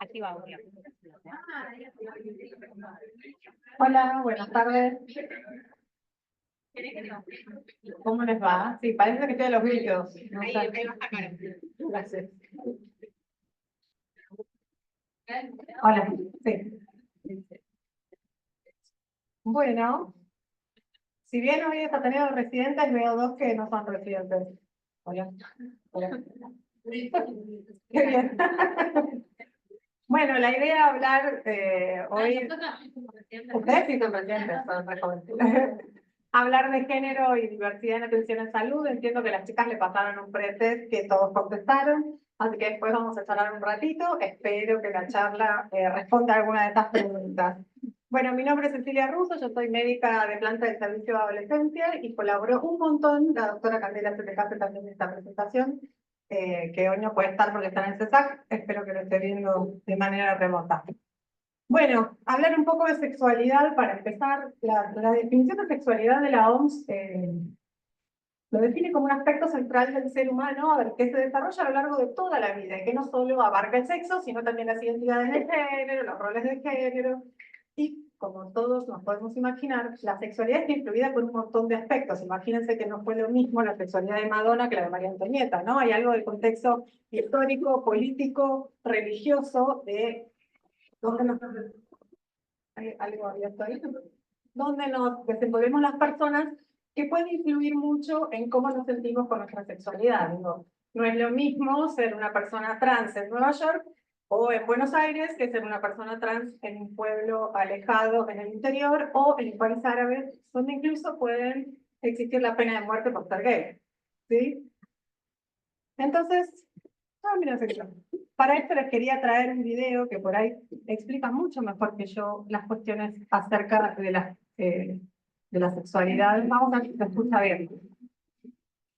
Activa audio. Hola, buenas tardes. ¿Cómo les va? Sí, parece que estoy en los vídeos. No sé. Ahí va a sacar. Gracias. Hola, sí. Bueno, si bien hoy está teniendo residentes, veo dos que no son residentes. Hola. Hola. Qué bien. Bueno, la idea de hablar hoy... Ustedes sí son residentes, son re jóvenes. Hablar de género y diversidad en atención en salud. Entiendo que las chicas le pasaron un pretest que todos contestaron, así que después vamos a charlar un ratito. Espero que la charla responda a alguna de estas preguntas. Bueno, mi nombre es Cecilia Russo, yo soy médica de planta del servicio de adolescencia y colaboró un montón la doctora Candela Setecase también en esta presentación, que hoy no puede estar porque está en el CESAC, espero que lo esté viendo de manera remota. Bueno, hablar un poco de sexualidad para empezar. La definición de sexualidad de la OMS lo define como un aspecto central del ser humano, a ver, que se desarrolla a lo largo de toda la vida y que no solo abarca el sexo, sino también las identidades de género, los roles de género. Y como todos nos podemos imaginar, la sexualidad está influida por un montón de aspectos. Imagínense que no fue lo mismo la sexualidad de Madonna que la de María Antonieta, ¿no? Hay algo del contexto histórico, político, religioso, de dónde nos... Hay algo abierto ahí, donde nos desenvolvemos las personas, que puede influir mucho en cómo nos sentimos con nuestra sexualidad. Digo, no es lo mismo ser una persona trans en Nueva York o en Buenos Aires que ser una persona trans en un pueblo alejado en el interior o en un país árabe, donde incluso pueden existir la pena de muerte por ser gay. ¿Sí? Entonces, mira, para esto les quería traer un video que por ahí explica mucho mejor que yo las cuestiones acerca de la sexualidad. Vamos a ver si se escucha bien.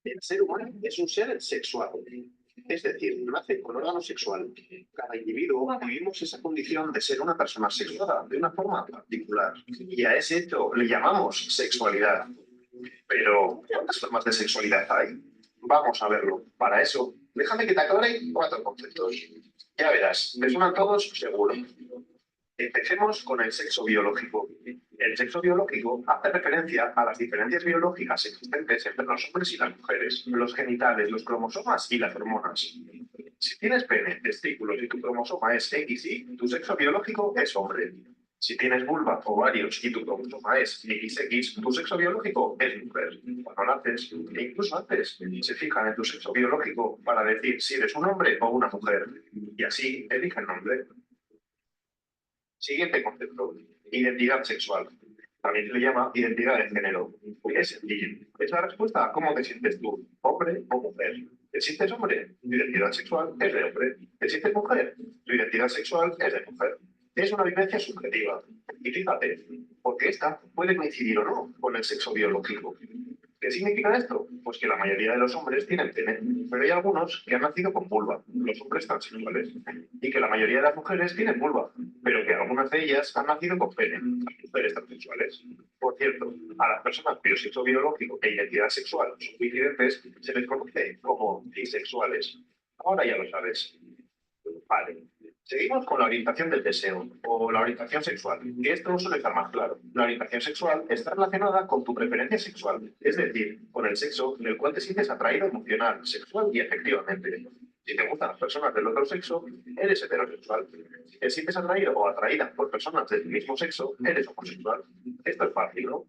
El ser humano es un ser sexual, es decir, nace con órgano sexual. Cada individuo vivimos esa condición de ser una persona sexuada de una forma particular. Y a ese hecho le llamamos sexualidad. Pero, ¿cuántas formas de sexualidad hay? Vamos a verlo. Para eso, déjame que te aclare 4 conceptos. Ya verás, me suenan todos seguro. Empecemos con el sexo biológico. El sexo biológico hace referencia a las diferencias biológicas existentes entre los hombres y las mujeres, los genitales, los cromosomas y las hormonas. Si tienes pene, testículos y tu cromosoma es XY, tu sexo biológico es hombre. Si tienes vulva, ovarios y tu cromosoma es XX, tu sexo biológico es mujer. Cuando naces, e incluso antes, se fijan en tu sexo biológico para decir si eres un hombre o una mujer. Y así eligen nombre. Siguiente concepto, identidad sexual. También se le llama identidad de género. Es sencillo. Es la respuesta a cómo te sientes tú, hombre o mujer. ¿Te sientes hombre? Tu identidad sexual es de hombre. ¿Te sientes mujer? Tu identidad sexual es de mujer. Es una vivencia subjetiva. Y fíjate, porque esta puede coincidir o no con el sexo biológico. ¿Qué significa esto? Pues que la mayoría de los hombres tienen pene, pero hay algunos que han nacido con vulva, los hombres transexuales, y que la mayoría de las mujeres tienen vulva, pero que algunas de ellas han nacido con pene, las mujeres transexuales. Por cierto, a las personas cuyo sexo biológico e identidad sexual son coincidentes se les conoce como bisexuales. Ahora ya lo sabes. Vale. Seguimos con la orientación del deseo o la orientación sexual, que esto no suele estar más claro. La orientación sexual está relacionada con tu preferencia sexual, es decir, con el sexo en el cual te sientes atraído emocional, sexual y afectivamente. Si te gustan las personas del otro sexo, eres heterosexual. Si te sientes atraído o atraída por personas del mismo sexo, eres homosexual. Esto es fácil, ¿no?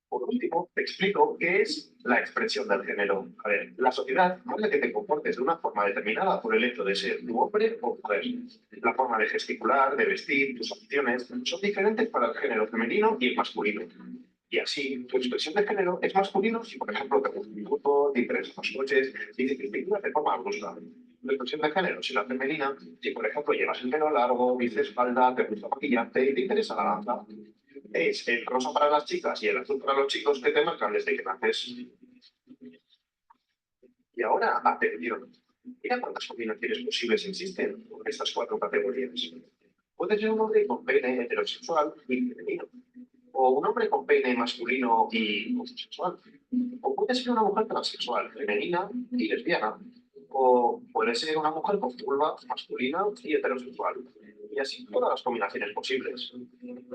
Por último, te explico qué es la expresión del género. A ver, la sociedad manda que te comportes de una forma determinada por el hecho de ser tu hombre o mujer. La forma de gesticular, de vestir, tus acciones son diferentes para el género femenino y el masculino. Y así, tu expresión de género es masculino si, por ejemplo, te gusta el fútbol, te interesan los coches y te gesticulas de forma brusca. La expresión de género es la femenina si, por ejemplo, llevas el pelo largo, vistes falda, te gusta maquillarte y te interesa la danza. Es el rosa para las chicas y el azul para los chicos que te marcan desde que naces. Y ahora, atención. Mira cuántas combinaciones posibles existen con estas 4 categorías. Puede ser un hombre con pene heterosexual y femenino, o un hombre con pene masculino y homosexual, o puede ser una mujer transexual, femenina y lesbiana, O puede ser una mujer con vulva masculina y heterosexual. Y así todas las combinaciones posibles.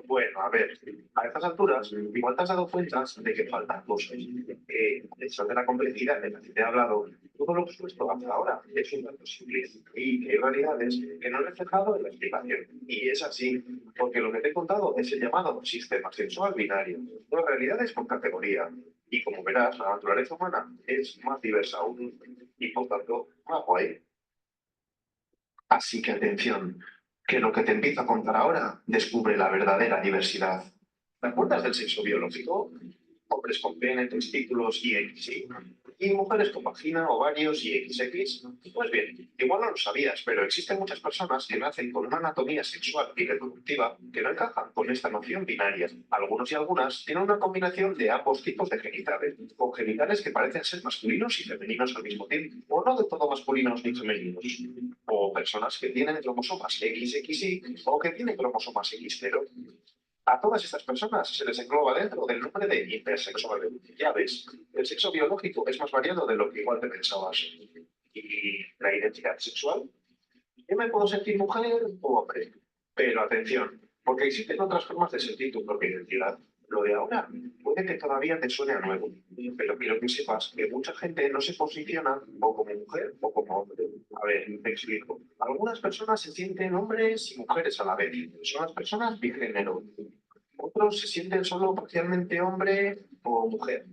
Bueno, a ver, a estas alturas, igual te has dado cuenta de que faltan cosas. Eso de la complejidad de la que te he hablado, todo lo expuesto hasta ahora es un tanto simple y que hay realidades que no he reflejado en la explicación. Y es así, porque lo que te he contado es el llamado sistema sexual binario. Dos realidades con categoría. Y como verás, la naturaleza humana es más diversa aún y por tanto más guay. Así que atención, que lo que te empiezo a contar ahora descubre la verdadera diversidad. ¿Te acuerdas del sexo biológico? Hombres con pene, testículos y XY. Y mujeres con vagina, ovarios y XX. Pues bien, igual no lo sabías, pero existen muchas personas que nacen con una anatomía sexual y reproductiva que no encajan con esta noción binaria. Algunos y algunas tienen una combinación de ambos tipos de genitales, con genitales que parecen ser masculinos y femeninos al mismo tiempo, o no de todo masculinos ni femeninos. O personas que tienen cromosomas XXY o que tienen cromosomas X0. A todas estas personas se les engloba dentro del nombre de intersexuales. Ya ves, el sexo biológico es más variado de lo que igual te pensabas. ¿Y la identidad sexual? Yo me puedo sentir mujer o hombre. Pero atención, porque existen otras formas de sentir tu propia identidad. Lo de ahora puede que todavía te suene a nuevo, pero quiero que sepas que mucha gente no se posiciona o como mujer o como hombre. A ver, te explico. Algunas personas se sienten hombres y mujeres a la vez. Son las personas bigénero. Otros se sienten solo parcialmente hombre o mujer.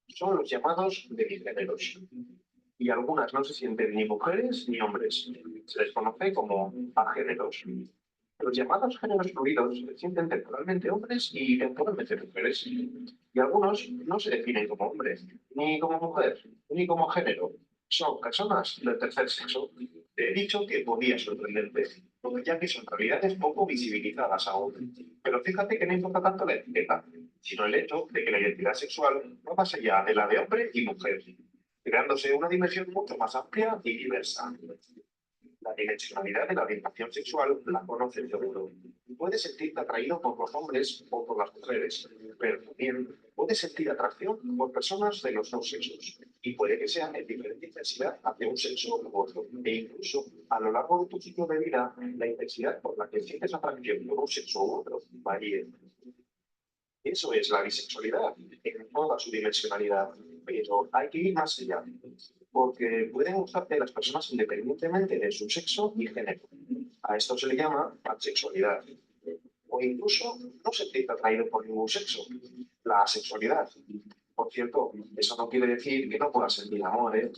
Son los llamados de bigéneros. Y algunas no se sienten ni mujeres ni hombres. Se les conoce como agéneros. Los llamados géneros fluidos se sienten temporalmente hombres y temporalmente mujeres. Y algunos no se definen como hombres, ni como mujer, ni como género. Son personas del tercer sexo. Te he dicho que podía sorprenderte, ya que son realidades poco visibilizadas aún. Pero fíjate que no importa tanto la etiqueta, sino el hecho de que la identidad sexual va más allá de la de hombre y mujer, creándose una dimensión mucho más amplia y diversa. La dimensionalidad de la orientación sexual la conoces seguro. Puedes sentirte atraído por los hombres o por las mujeres, pero también puedes sentir atracción por personas de los dos sexos. Y puede que sea en diferente intensidad hacia un sexo u otro. E incluso a lo largo de tu ciclo de vida, la intensidad por la que sientes atracción por un sexo u otro varíe. Eso es la bisexualidad en toda su dimensionalidad, pero hay que ir más allá, porque pueden gustarte las personas independientemente de su sexo y género. A esto se le llama pansexualidad. O incluso no sentirte atraído por ningún sexo, la asexualidad. Por cierto, eso no quiere decir que no puedas sentir amor, ¿eh?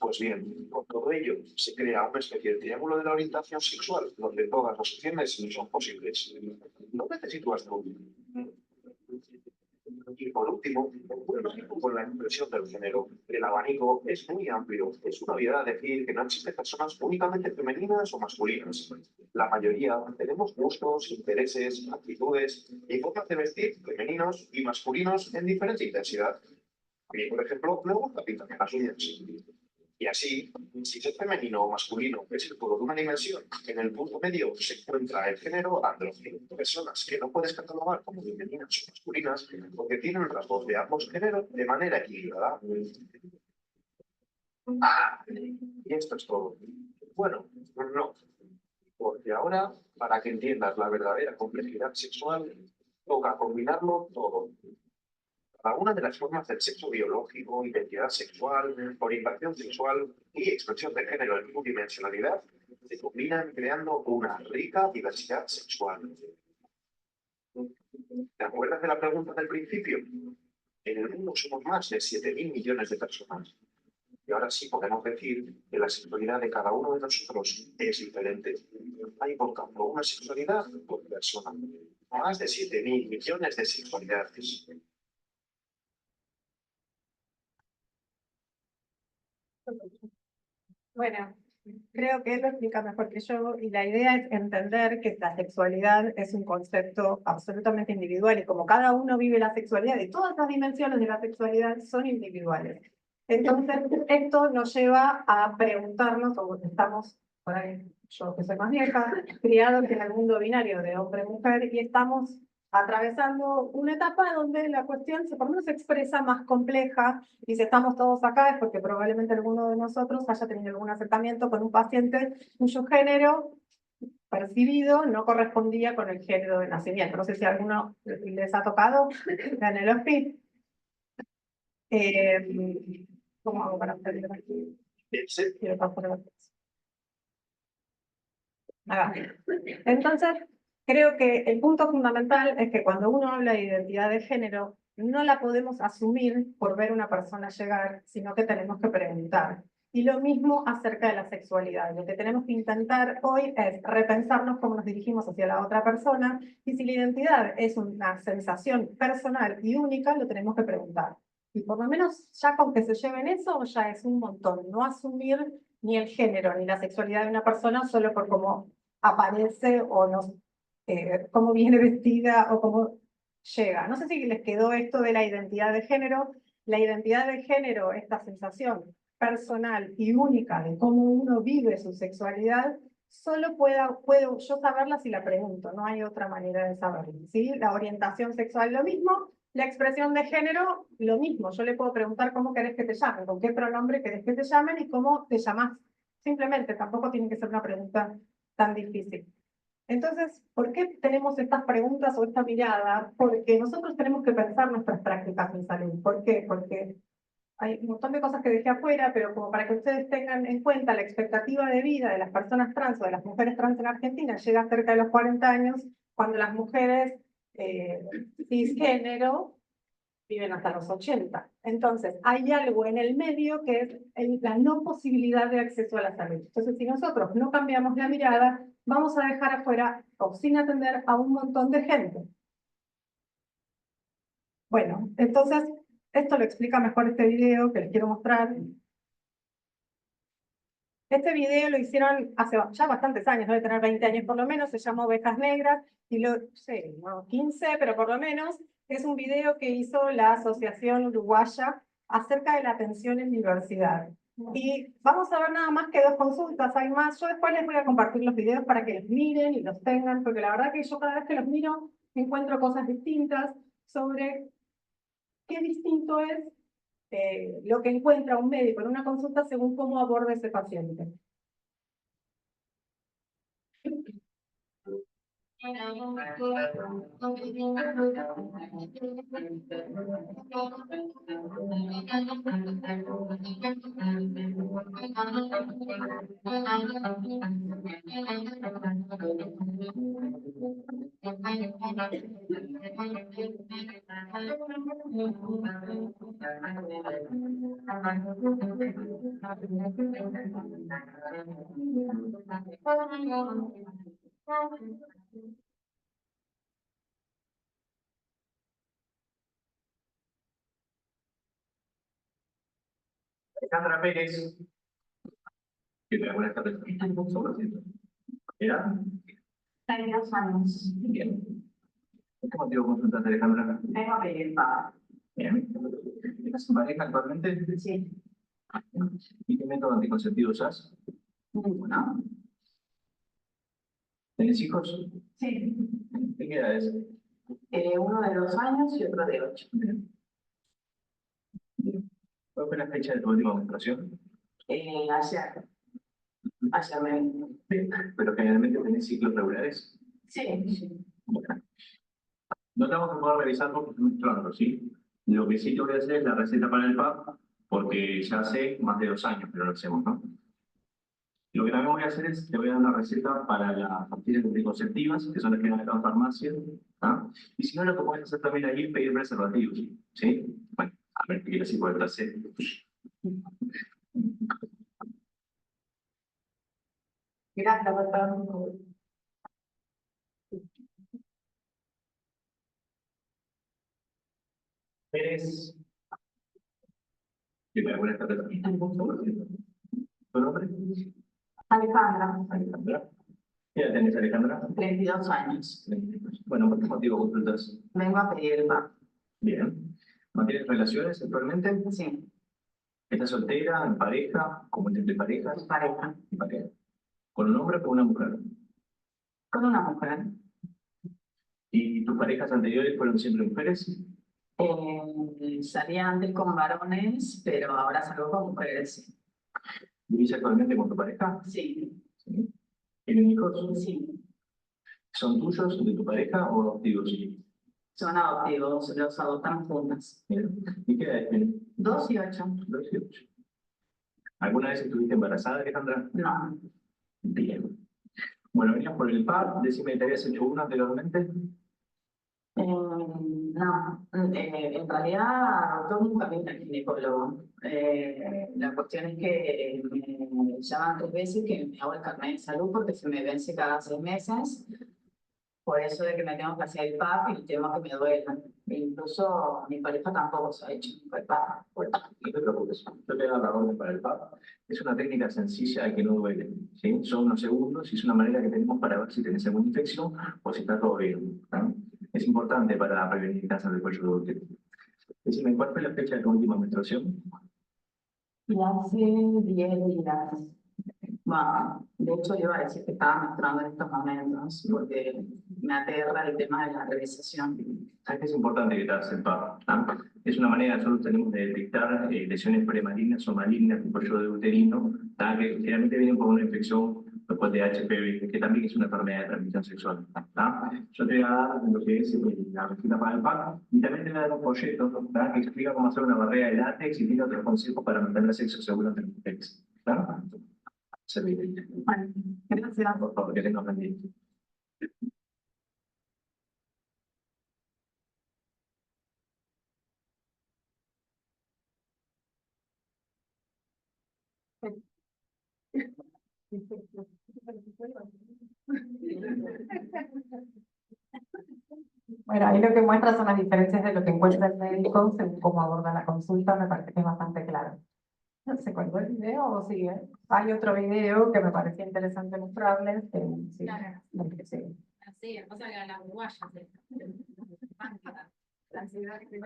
Pues bien, por todo ello se crea una especie de triángulo de la orientación sexual donde todas las opciones son posibles. ¿Dónde te sitúas tú? Y por último, vuelvo con la expresión del género. El abanico es muy amplio. Es una obviedad decir que no existen personas únicamente femeninas o masculinas. La mayoría tenemos gustos, intereses, actitudes y formas de vestir femeninos y masculinos en diferente intensidad. A mí, por ejemplo, me gusta pintarme las uñas. Y así, si ser femenino o masculino es el todo de una dimensión, en el punto medio se encuentra el género andrógino, personas que no puedes catalogar como femeninas o masculinas porque tienen rasgos de ambos géneros de manera equilibrada. Y esto es todo. Bueno, no, porque ahora, para que entiendas la verdadera complejidad sexual, toca combinarlo todo. Cada una de las formas del sexo biológico, identidad sexual, orientación sexual y expresión de género en multidimensionalidad se combinan creando una rica diversidad sexual. ¿Te acuerdas de la pregunta del principio? En el mundo somos más de 7.000 millones de personas. Y ahora sí podemos decir que la sexualidad de cada uno de nosotros es diferente. Hay, por tanto, una sexualidad por persona. Más de 7.000 millones de sexualidades. Bueno, creo que él lo explica mejor que yo y la idea es entender que la sexualidad es un concepto absolutamente individual y como cada uno vive la sexualidad y todas las dimensiones de la sexualidad son individuales. Entonces, esto nos lleva a preguntarnos, o estamos, por ahí, yo que soy más vieja, criados en el mundo binario de hombre-mujer y estamos atravesando una etapa donde la cuestión por lo menos se expresa más compleja, y si estamos todos acá es porque probablemente alguno de nosotros haya tenido algún acercamiento con un paciente cuyo género percibido no correspondía con el género de nacimiento. No sé si a alguno les ha tocado en el hospital. ¿Cómo hago para hacerlo aquí? Quiero pasar la Entonces, creo que el punto fundamental es que cuando uno habla de identidad de género, no la podemos asumir por ver una persona llegar, sino que tenemos que preguntar. Y lo mismo acerca de la sexualidad. Lo que tenemos que intentar hoy es repensarnos cómo nos dirigimos hacia la otra persona, y si la identidad es una sensación personal y única, lo tenemos que preguntar. Y por lo menos ya con que se lleven eso, ya es un montón. No asumir ni el género ni la sexualidad de una persona solo por cómo aparece o no, cómo viene vestida o cómo llega. No sé si les quedó esto de la identidad de género. La identidad de género, esta sensación personal y única de cómo uno vive su sexualidad, solo puedo yo saberla si la pregunto, no hay otra manera de saberlo, ¿sí? La orientación sexual lo mismo, la expresión de género lo mismo. Yo le puedo preguntar cómo querés que te llamen, con qué pronombre querés que te llamen y cómo te llamás. Simplemente, tampoco tiene que ser una pregunta tan difícil. Entonces, ¿por qué tenemos estas preguntas o esta mirada? Porque nosotros tenemos que pensar nuestras prácticas en salud. ¿Por qué? Porque hay un montón de cosas que dejé afuera, pero como para que ustedes tengan en cuenta, la expectativa de vida de las personas trans o de las mujeres trans en Argentina llega cerca de los 40 años, cuando las mujeres cisgénero viven hasta los 80. Entonces, hay algo en el medio que es la no posibilidad de acceso a la salud. Entonces, si nosotros no cambiamos la mirada, vamos a dejar afuera o sin atender a un montón de gente. Bueno, entonces, esto lo explica mejor este video que les quiero mostrar. Este video lo hicieron hace ya bastantes años, debe tener 20 años por lo menos, se llama Ovejas Negras, y no sé, no, 15, pero por lo menos es un video que hizo la Asociación Uruguaya acerca de la atención en diversidad. Y vamos a ver nada más que 2 consultas, hay más. Yo después les voy a compartir los videos para que los miren y los tengan, porque la verdad que yo cada vez que los miro encuentro cosas distintas sobre qué distinto es lo que encuentra un médico en una consulta según cómo aborda ese paciente. Alejandra Pérez. Buenas tardes. ¿Era? 32 años. Bien. ¿Qué motivo consultaste, Alejandra? Vengo a pedir paga. Bien. ¿Estás en pareja actualmente? Sí. ¿Y qué método anticonceptivo usas? Ninguna. ¿Tenés hijos? Sí. ¿De qué edades? Uno de 2 años y otro de 8. Bien. ¿Cuál fue la fecha de tu última menstruación? Ayer. Ayer me vino. Bien. ¿Pero generalmente tenés ciclos regulares? Sí. Bueno. No te vamos a poder revisar porque es menstruando, ¿sí? Lo que sí te voy a hacer es la receta para el PAP, porque ya hace más de 2 años que no lo hacemos, ¿no? Lo que también voy a hacer es, te voy a dar una receta para las pastillas anticonceptivas, que son las que dan acá en farmacia, ¿ah? Y si no, lo que puedes hacer también ahí es pedir preservativos, ¿sí? Bueno, a ver, te quiero decir por el trasero. Gracias, doctor. Pérez. Primero, buenas tardes. ¿Tu nombre? Alejandra, Alejandra. ¿Qué edad tenés, Alejandra? 32 años. Bueno, ¿por qué motivo consultas? Vengo a pedir paga. Bien. ¿Mantienes relaciones actualmente? Sí. ¿Estás soltera, en pareja, común de parejas? Pareja. En pareja. ¿Con un hombre o con una mujer? Con una mujer. ¿Y tus parejas anteriores fueron siempre mujeres? Salía antes con varones, pero ahora salgo con mujeres. ¿Vivís actualmente con tu pareja? Sí, ¿Sí? ¿Tienen hijos? sí. ¿Son tuyos, de tu pareja o adoptivos? Son adoptivos, los adoptamos juntas. Mira, ¿y qué edad tienen? 2 y 8. 2 y 8. ¿Alguna vez estuviste embarazada, Alejandra? No, Bien. Bueno, venías por el PAP, decime, ¿te habías hecho uno anteriormente? no. En realidad yo nunca vi al ginecólogo. La cuestión es que me llaman 3 veces que me hago el carnet de salud porque se me vence cada 6 meses. Por eso de que me tengo que hacer el PAP y el tema que me duela. E incluso mi pareja tampoco se ha hecho nunca el PAP. Bueno, no te preocupes, yo te doy la orden para el PAP. Es una técnica sencilla que no duele, ¿sí? Son unos segundos y es una manera que tenemos para ver si tenés alguna infección o si está todo bien, ¿no? Es importante para prevenir cáncer de cuello de útero. Decime, ¿cuál fue la fecha de tu última menstruación? Y hace 10 días. Bueno, de hecho, yo iba a decir que estaba menstruando en estos momentos porque me aterra el tema de la realización. ¿Sabes que es importante evitarse el PAP? ¿No? Es una manera, nosotros tenemos de detectar lesiones premalignas o malignas del cuello de uterino, ¿tá? Que generalmente vienen por una infección después de HPV, que también es una enfermedad de transmisión sexual. ¿Tá? Yo te voy a dar lo que es la receta para el PAP y también te voy a dar un folleto, ¿tá? Que explica cómo hacer una barrera de látex y tiene otros consejos para mantener el sexo seguro entre mujeres. ¿Tá? Servite. Bueno, gracias. Por favor, que tengas buen día. Bueno, ahí lo que muestra son las diferencias de lo que encuentra el médico según cómo aborda la consulta, me parece que es bastante claro. ¿Se colgó el video o sigue? Hay otro video que me parecía interesante mostrarles, que sí, Claro. lo que sigue. Así, pasa que a las uruguayas. La ansiedad que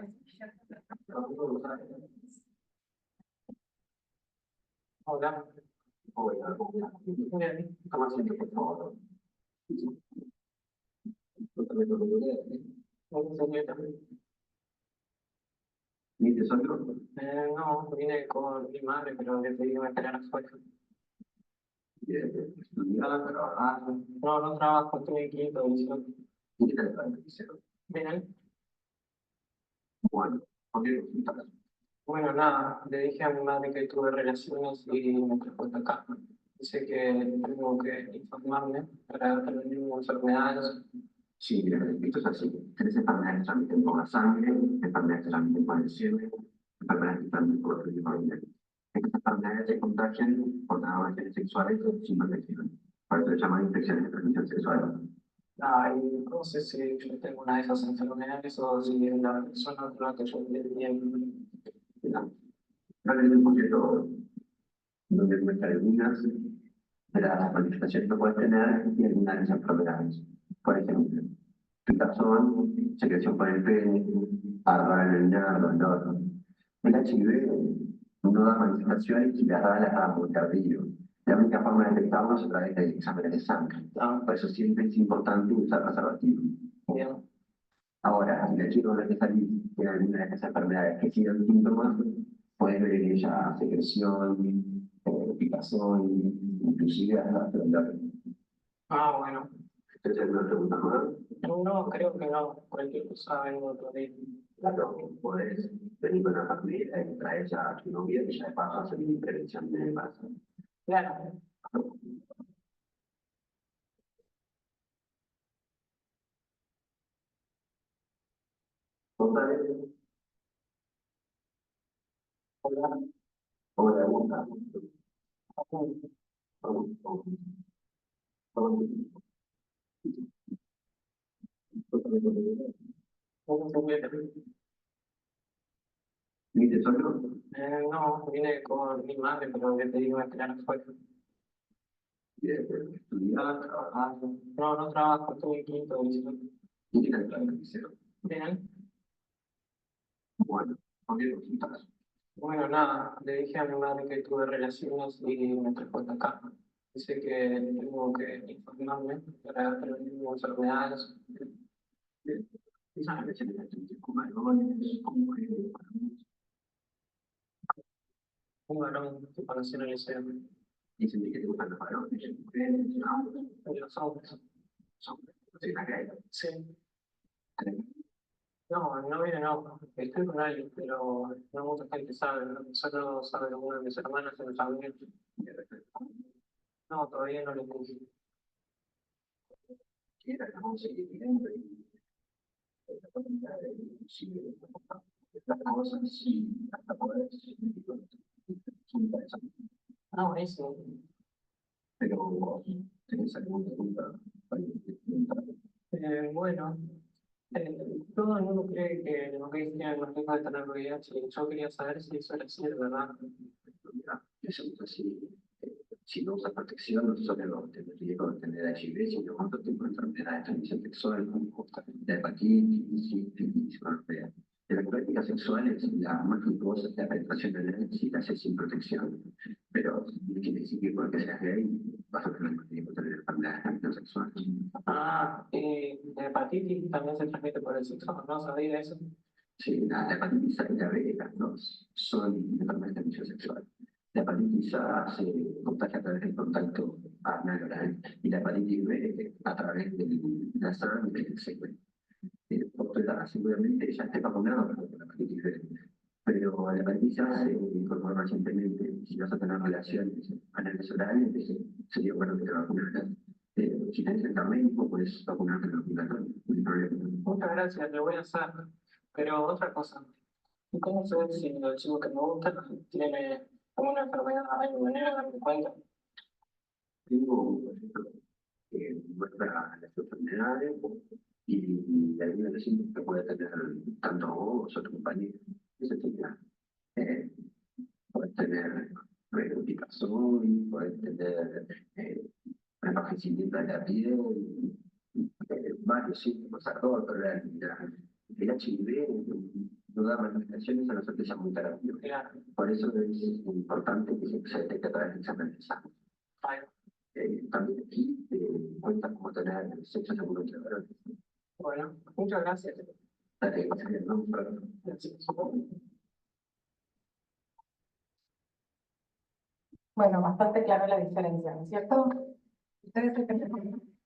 Hola. Hola. Toma asiento, por favor. ¿Viste solo? No, vine con mi madre, pero le pedí que me esperara afuera. Estudiar, trabajar. No, no trabajo, estoy aquí en producción. ¿Y qué tal para el Bien. Bueno, ¿por qué consultas? Bueno, nada, le dije a mi madre que tuve relaciones y me trajo hasta acá. Dice que tengo que informarme para prevenir enfermedades. Sí, mira, esto es así. Tienes enfermedades que transmiten por la sangre, enfermedades que transmiten por el semen, enfermedades que transmiten por los fluidos familiares. Estas enfermedades se contagian por las relaciones sexuales sin protección. Por eso se llaman infecciones de transmisión sexual. Y no sé si yo tengo una de esas enfermedades o si la persona con la que yo le bien. No es un folleto donde muestra algunas de las manifestaciones que puedes tener y algunas de esas enfermedades. Por ejemplo, picazón, secreción por el pene, ardor en el dolor. El HIV no da manifestaciones y las da la muy tardío. La única forma de detectarlo es a través de exámenes de sangre. Por eso siempre es importante usar preservativo. Bien. Ahora, si la chica con la que salís tiene alguna de estas enfermedades que siguen síntomas, puede ver en ella secreción, picazón, inclusive hasta dolor. Bueno. ¿Entonces alguna pregunta más? No, creo que no. Cualquier cosa vengo otro día. Claro, puedes venir con la familia y traer ya a tu novia y ya de paso hacer mi prevención de embarazo. Claro. Hola. Hola. Hola, Buca. ¿Viste solo? No, vine con mi madre, pero le pedí que me esperara afuera. Estudiar, trabajar. No, no trabajo, estoy aquí en producción. ¿Y qué tal para el liceo? Bien. Bueno, ¿por qué consultas? Bueno, nada, le dije a mi madre que tuve relaciones y me trajo hasta acá. Dice que tengo que informarme para prevenir enfermedades. a veces la gente como varones, como mujeres, Un varón que conocí en el liceo. dicen que te gustan los varones, mujeres, no, De los hombres. son, no sé, la gay. Sí. No, no viene, no. Estoy con alguien, pero no mucha gente sabe, ¿no? Solo sabe uno de mis hermanos y mis amigos. No, todavía no lo entendí. Quiera, vamos a seguir viendo y la comunidad sigue las cosas y hasta poder seguir son interesantes. No, eso. Pero vos tenés alguna pregunta para preguntar. Bueno, todo el mundo cree que los gays tienen los riesgos de tener VIH y yo quería saber si eso era así de verdad. Mira, eso es así. Si no usas protección, no solo tenés riesgo de tener HIV, sino otro tipo de enfermedades de transmisión sexual, como justamente la hepatitis, sífilis, gonorrea. En las prácticas sexuales, la más riesgosa es la penetración anal si la haces sin protección. Pero no quiere decir que porque seas gay vas a tener más riesgo de tener enfermedades de transmisión sexual. La hepatitis también se transmite por el sexo, ¿no sabía eso? Sí, la hepatitis A y la B, las dos son enfermedades de transmisión sexual. La hepatitis A se contagia a través del contacto anal-oral y la hepatitis B a través de la sangre y el semen. Doctora, seguramente ya esté vacunado con la hepatitis B, pero la hepatitis A se incorporó recientemente. Si vas a tener relaciones anales orales, sería bueno que te vacunaras. Si tenés el médico, puedes vacunarte en el ambulatorio, no hay problema. Muchas gracias, lo voy a hacer. Pero otra cosa, ¿y cómo sé si el chico que me gusta tiene alguna enfermedad? ¿Hay manera de darme cuenta? Tengo un proyecto que muestra las enfermedades y algunas de las síntomas que puede tener tanto vos o tu compañero. Eso sería, eh, puedes tener picazón, puedes tener envejecimiento de la piel, varios síntomas, ardor, pero el HIV no da manifestaciones a no ser que sea muy terapéutico. Claro. Por eso es importante que se detecte a través del examen de sangre. Ay, También aquí cuenta cómo tener sexo seguro entre varones. bueno, muchas gracias. Dale, ¿no? Bueno, bastante clara la diferencia, ¿no es cierto?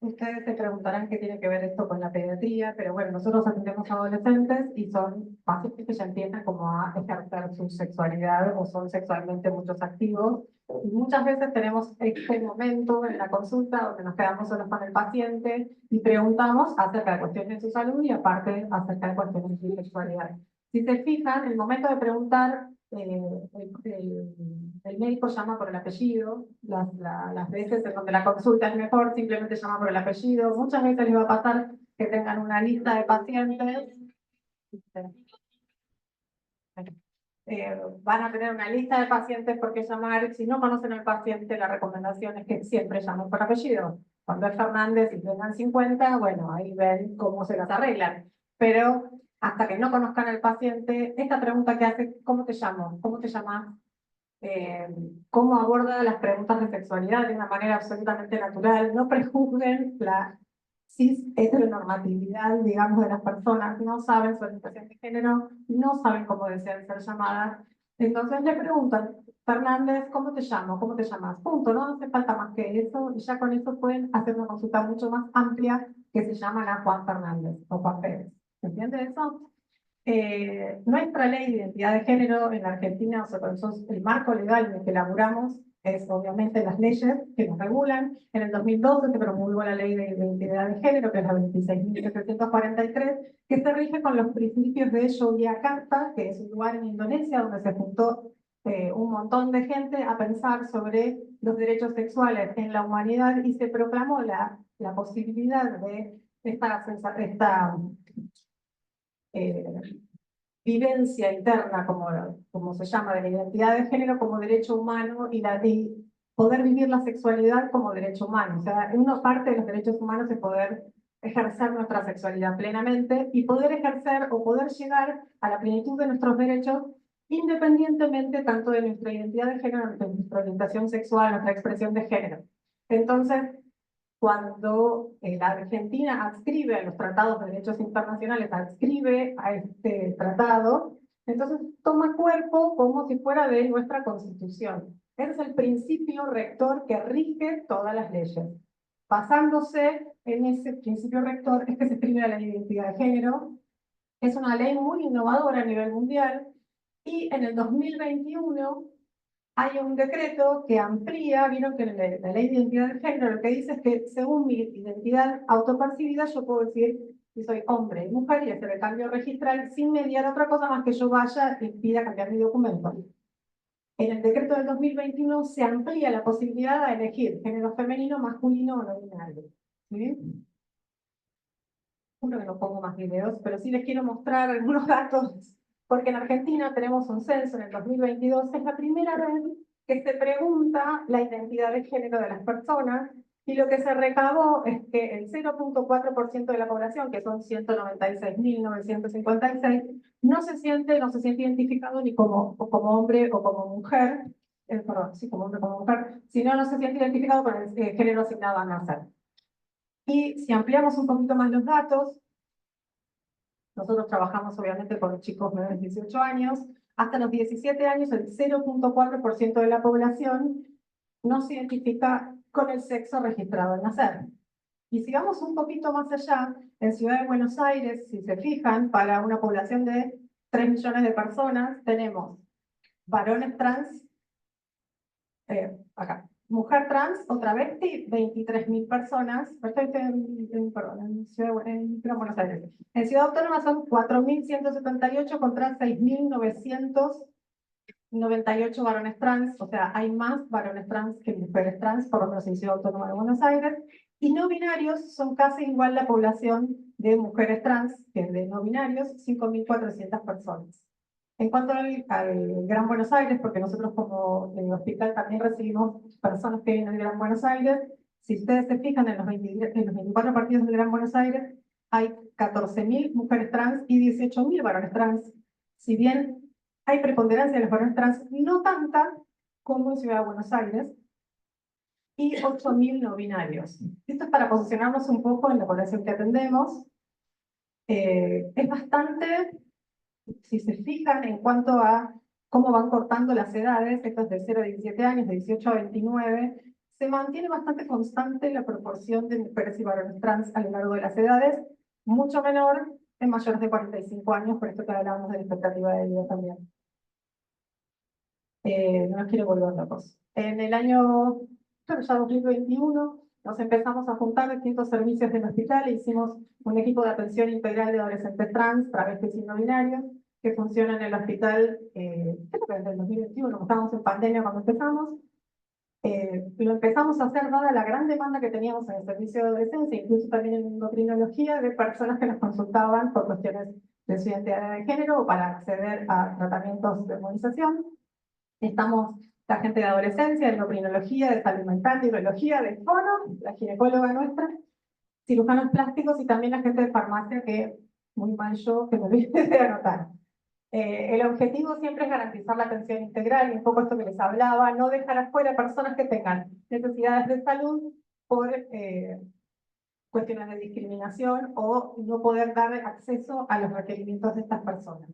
Ustedes se preguntarán qué tiene que ver esto con la pediatría, pero bueno, nosotros atendemos a adolescentes y son pacientes que ya empiezan como a ejercer su sexualidad o son sexualmente muchos activos. Y muchas veces tenemos este momento en la consulta donde nos quedamos solos con el paciente y preguntamos acerca de cuestiones de su salud y aparte acerca de cuestiones de su sexualidad. Si se fijan, el momento de preguntar, el médico llama por el apellido, las veces en donde la consulta es mejor, simplemente llama por el apellido. Muchas veces les va a pasar que tengan una lista de pacientes. Van a tener una lista de pacientes por qué llamar. Si no conocen al paciente, la recomendación es que siempre llamen por apellido. Cuando es Fernández y tengan 50, bueno, ahí ven cómo se las arreglan. Pero hasta que no conozcan al paciente, esta pregunta que hace, ¿cómo te llamo? ¿Cómo te llamas? Cómo aborda las preguntas de sexualidad de una manera absolutamente natural. No prejuzguen la cis heteronormatividad, digamos, de las personas. No saben su orientación de género, no saben cómo desean ser llamadas. Entonces le preguntan, Fernández, ¿cómo te llamo? ¿Cómo te llamas? Punto, no hace falta más que eso, y ya con eso pueden hacer una consulta mucho más amplia que se llama a Juan Fernández o Juan Pérez. ¿Se entiende eso? Nuestra ley de identidad de género en Argentina, o sea, el marco legal en el que elaboramos es obviamente las leyes que nos regulan. En el 2012 se promulgó la ley de identidad de género, que es la 26.743, que se rige con los principios de Yogyakarta, que es un lugar en Indonesia donde se juntó un montón de gente a pensar sobre los derechos sexuales en la humanidad y se proclamó la posibilidad de esta vivencia interna, como se llama, de la identidad de género como derecho humano y poder vivir la sexualidad como derecho humano. O sea, una parte de los derechos humanos es poder ejercer nuestra sexualidad plenamente y poder ejercer o poder llegar a la plenitud de nuestros derechos independientemente tanto de nuestra identidad de género, de nuestra orientación sexual, nuestra expresión de género. Entonces, cuando la Argentina adscribe a los tratados de derechos internacionales, adscribe a este tratado, entonces toma cuerpo como si fuera de nuestra Constitución. Ese es el principio rector que rige todas las leyes. Basándose en ese principio rector es que se escribe la Ley de Identidad de Género. Es una ley muy innovadora a nivel mundial y en el 2021 hay un decreto que amplía, vieron que la Ley de Identidad de Género lo que dice es que según mi identidad autopercibida yo puedo decir si soy hombre y mujer y hacer el cambio registral sin mediar otra cosa más que yo vaya y pida cambiar mi documento. En el decreto del 2021 se amplía la posibilidad de elegir género femenino, masculino o no binario. ¿Sí? Juro que no pongo más videos, pero sí les quiero mostrar algunos datos, porque en Argentina tenemos un censo en el 2022, es la primera vez que se pregunta la identidad de género de las personas, y lo que se recabó es que el 0.4% de la población, que son 196.956, no se siente identificado ni como hombre o como mujer, perdón, sí, como hombre o como mujer, sino no se siente identificado con el género asignado a nacer. Y si ampliamos un poquito más los datos, nosotros trabajamos obviamente con chicos menores de 18 años, hasta los 17 años el 0.4% de la población no se identifica con el sexo registrado al nacer. Y si vamos un poquito más allá, en Ciudad de Buenos Aires, si se fijan, para una población de 3 millones de personas, tenemos varones trans, acá, mujer trans o travesti, 23.000 personas, en Gran Buenos Aires. En Ciudad Autónoma son 4.178 contra 6.998 varones trans, o sea, hay más varones trans que mujeres trans, por lo menos en Ciudad Autónoma de Buenos Aires, y no binarios son casi igual la población de mujeres trans que de no binarios, 5.400 personas. En cuanto al Gran Buenos Aires, porque nosotros como en el hospital también recibimos personas que vienen del Gran Buenos Aires, si ustedes se fijan en los 24 partidos del Gran Buenos Aires, hay 14.000 mujeres trans y 18.000 varones trans. Si bien hay preponderancia de los varones trans, no tanta como en Ciudad de Buenos Aires, y 8.000 no binarios. Esto es para posicionarnos un poco en la población que atendemos. Es bastante, si se fijan en cuanto a cómo van cortando las edades, esto es de 0 a 17 años, de 18 a 29, se mantiene bastante constante la proporción de mujeres y varones trans a lo largo de las edades, mucho menor en mayores de 45 años, por esto que hablábamos de la expectativa de vida también. No nos quiero volver locos. En el año ya 2021 nos empezamos a juntar distintos servicios del hospital e hicimos un equipo de atención integral de adolescentes trans, travestis y no binarios, que funciona en el hospital, creo que desde el 2021, estábamos en pandemia cuando empezamos. Lo empezamos a hacer dada la gran demanda que teníamos en el servicio de adolescencia, incluso también en endocrinología, de personas que nos consultaban por cuestiones de su identidad de género o para acceder a tratamientos de hormonización. Estamos la gente de adolescencia, de endocrinología, de salud mental, de urología, de fono, la ginecóloga nuestra, cirujanos plásticos y también la gente de farmacia, que muy mal yo, que me olvidé de anotar. El objetivo siempre es garantizar la atención integral y un poco esto que les hablaba, no dejar afuera personas que tengan necesidades de salud por cuestiones de discriminación o no poder dar acceso a los requerimientos de estas personas.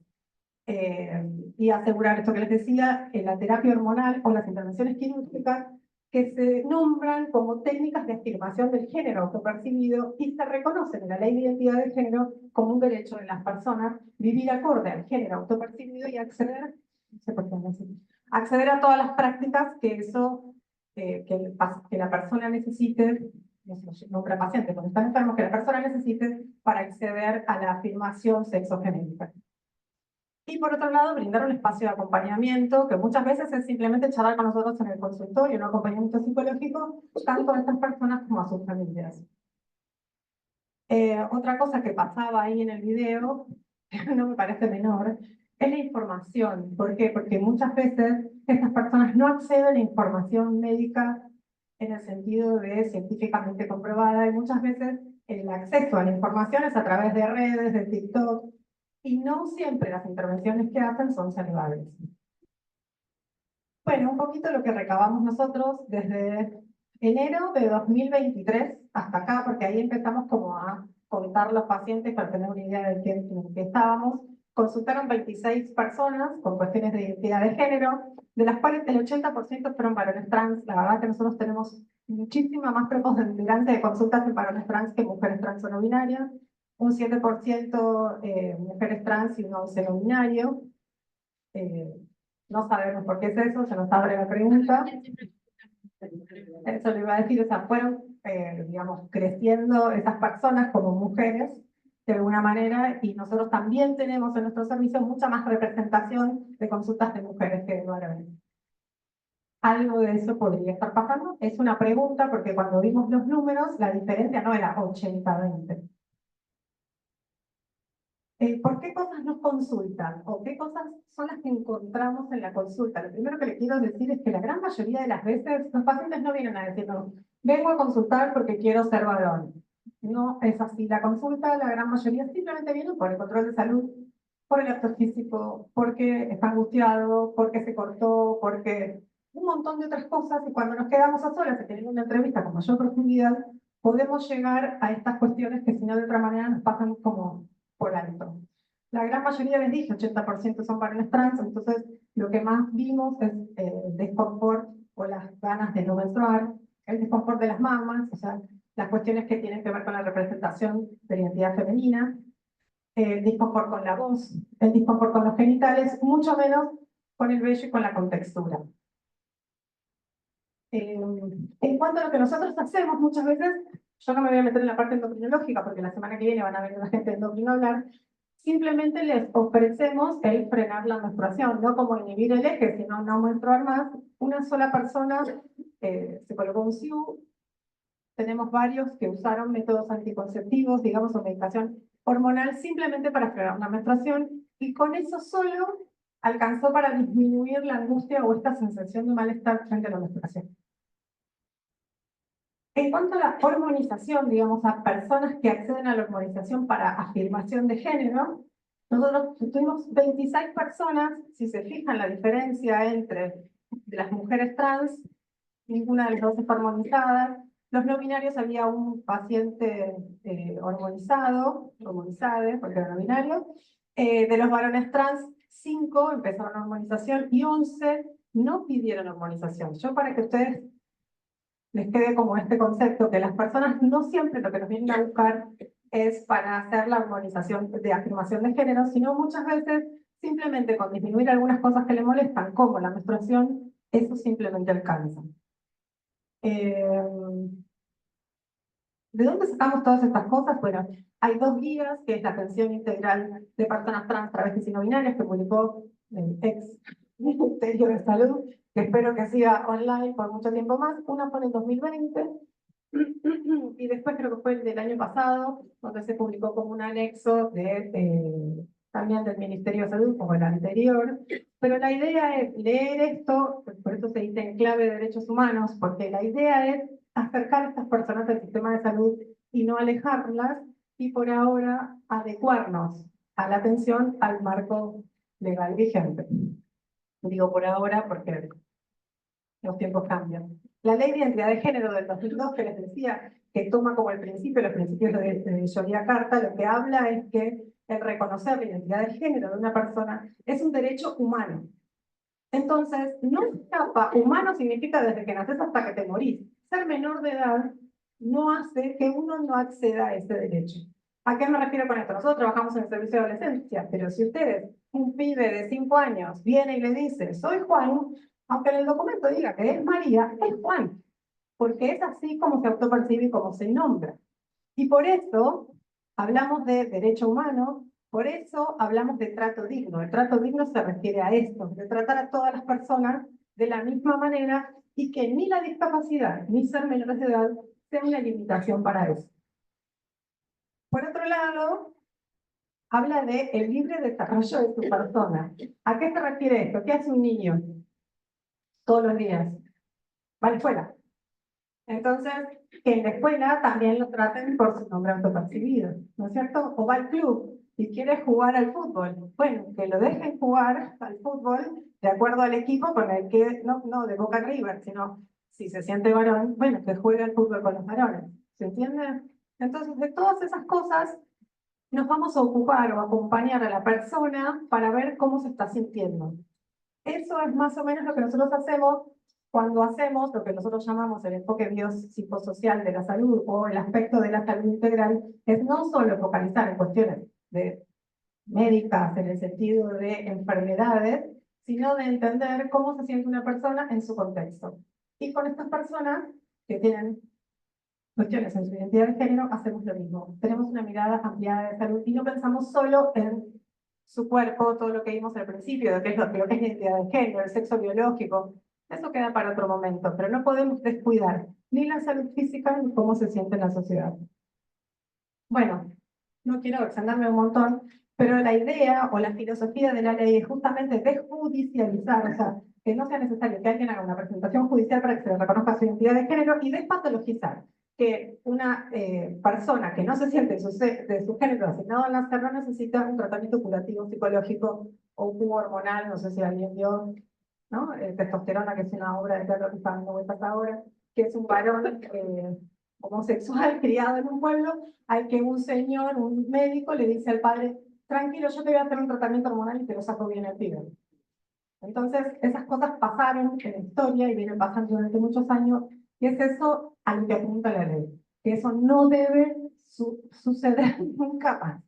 Y asegurar esto que les decía, la terapia hormonal o las intervenciones quirúrgicas que se nombran como técnicas de afirmación del género autopercibido y se reconocen en la Ley de Identidad de Género como un derecho de las personas vivir acorde al género autopercibido y acceder, no sé por qué no sé, acceder a todas las prácticas que eso, que la persona necesite, no se nombra paciente, cuando están enfermos, que la persona necesite para acceder a la afirmación sexogenérica. Y por otro lado, brindar un espacio de acompañamiento, que muchas veces es simplemente charlar con nosotros en el consultorio, un acompañamiento psicológico, tanto a estas personas como a sus familias. Otra cosa que pasaba ahí en el video, no me parece menor, es la información. ¿Por qué? Porque muchas veces estas personas no acceden a la información médica en el sentido de científicamente comprobada, y muchas veces el acceso a la información es a través de redes, de TikTok, y no siempre las intervenciones que hacen son saludables. Bueno, un poquito lo que recabamos nosotros desde enero de 2023 hasta acá, porque ahí empezamos como a contar los pacientes para tener una idea de quién en qué estábamos. Consultaron 26 personas con cuestiones de identidad de género, de las cuales el 80% fueron varones trans. La verdad que nosotros tenemos muchísima más preponderancia de consultas en varones trans que mujeres trans o no binarias, un 7% mujeres trans y un 11% no binario. No sabemos por qué es eso, se nos abre la pregunta. Eso le iba a decir, o sea, fueron, digamos, creciendo esas personas como mujeres de alguna manera, y nosotros también tenemos en nuestro servicio mucha más representación de consultas de mujeres que de varones. Algo de eso podría estar pasando. Es una pregunta porque cuando vimos los números, la diferencia no era 80-20. ¿Por qué cosas nos consultan? ¿O qué cosas son las que encontramos en la consulta? Lo primero que le quiero decir es que la gran mayoría de las veces los pacientes no vienen a decirnos, vengo a consultar porque quiero ser varón. No es así. La consulta, la gran mayoría simplemente viene por el control de salud, por el acto físico, porque está angustiado, porque se cortó, porque un montón de otras cosas, y cuando nos quedamos a solas y tenemos una entrevista con mayor profundidad, podemos llegar a estas cuestiones que si no de otra manera nos pasan como por alto. La gran mayoría, les dije, 80% son varones trans, entonces lo que más vimos es el desconfort o las ganas de no menstruar, el desconfort de las mamas, o sea, las cuestiones que tienen que ver con la representación de la identidad femenina, el disconfort con la voz, el disconfort con los genitales, mucho menos con el vello y con la contextura. En cuanto a lo que nosotros hacemos, muchas veces, yo no me voy a meter en la parte endocrinológica porque la semana que viene van a venir la gente de endocrino a hablar, simplemente les ofrecemos el frenar la menstruación, no como inhibir el eje, sino no menstruar más. Una sola persona se colocó un SIU, tenemos varios que usaron métodos anticonceptivos, digamos, o medicación hormonal simplemente para frenar la menstruación, y con eso solo alcanzó para disminuir la angustia o esta sensación de malestar frente a la menstruación. En cuanto a la hormonización, digamos, a personas que acceden a la hormonización para afirmación de género, nosotros tuvimos 26 personas. Si se fijan la diferencia entre las mujeres trans, ninguna de las dos está hormonizada. Los no binarios, había un paciente hormonizado, porque era no binario. De los varones trans, 5 empezaron la hormonización y 11 no pidieron hormonización. Yo, para que ustedes les quede como este concepto, que las personas no siempre lo que nos vienen a buscar es para hacer la hormonización de afirmación de género, sino muchas veces simplemente con disminuir algunas cosas que le molestan, como la menstruación, eso simplemente alcanza. ¿De dónde sacamos todas estas cosas? Bueno, hay 2 guías, que es la atención integral de personas trans, travestis y no binarias, que publicó el ex Ministerio de Salud, que espero que siga online por mucho tiempo más. Una fue en el 2020, y después creo que fue el del año pasado, donde se publicó como un anexo también del Ministerio de Salud, como el anterior. Pero la idea es leer esto, por eso se dice en clave de derechos humanos, porque la idea es acercar a estas personas al sistema de salud y no alejarlas, y por ahora adecuarnos a la atención al marco legal vigente. Digo por ahora porque los tiempos cambian. La Ley de Identidad de Género del 2002, que les decía, que toma como el principio los principios de Yogyakarta, lo que habla es que el reconocer la identidad de género de una persona es un derecho humano. Entonces, no escapa. Humano significa desde que naces hasta que te morís. Ser menor de edad no hace que uno no acceda a ese derecho. ¿A qué me refiero con esto? Nosotros trabajamos en el servicio de adolescencia, pero si ustedes, un pibe de 5 años, viene y le dice, soy Juan, aunque en el documento diga que es María, es Juan, porque es así como se autopercibe y como se nombra. Y por eso hablamos de derecho humano, por eso hablamos de trato digno. El trato digno se refiere a esto, de tratar a todas las personas de la misma manera, y que ni la discapacidad ni ser menores de edad sea una limitación para eso. Por otro lado, habla de el libre desarrollo de su persona. ¿A qué se refiere esto? ¿Qué hace un niño todos los días? Va a la escuela. Entonces, que en la escuela también lo traten por su nombre autopercibido, ¿no es cierto? O va al club y quiere jugar al fútbol. Bueno, que lo dejen jugar al fútbol de acuerdo al equipo con el que, no de Boca River, sino si se siente varón, bueno, que juegue al fútbol con los varones. ¿Se entiende? Entonces, de todas esas cosas nos vamos a ocupar o acompañar a la persona para ver cómo se está sintiendo. Eso es más o menos lo que nosotros hacemos cuando hacemos lo que nosotros llamamos el enfoque biopsicosocial de la salud o el aspecto de la salud integral, es no solo focalizar en cuestiones de médicas en el sentido de enfermedades, sino de entender cómo se siente una persona en su contexto. Y con estas personas que tienen cuestiones en su identidad de género, hacemos lo mismo. Tenemos una mirada ampliada de salud y no pensamos solo en su cuerpo, todo lo que vimos al principio, de qué es lo que es la identidad de género, el sexo biológico. Eso queda para otro momento, pero no podemos descuidar ni la salud física ni cómo se siente en la sociedad. Bueno, no quiero extenderme un montón, pero la idea o la filosofía de la ley es justamente desjudicializar, o sea, que no sea necesario que alguien haga una presentación judicial para que se le reconozca su identidad de género y despatologizar que una persona que no se siente de su género asignado al nacer no necesita un tratamiento curativo psicológico o un hormonal, no sé si alguien vio, ¿no? Testosterona, que es una obra de teatro que está dando vueltas ahora, que es un varón homosexual criado en un pueblo, al que un señor, un médico, le dice al padre, tranquilo, yo te voy a hacer un tratamiento hormonal y te lo saco bien el pibe. Entonces, esas cosas pasaron en la historia y vienen pasando durante muchos años, y es eso a lo que apunta la ley, que eso no debe suceder nunca más.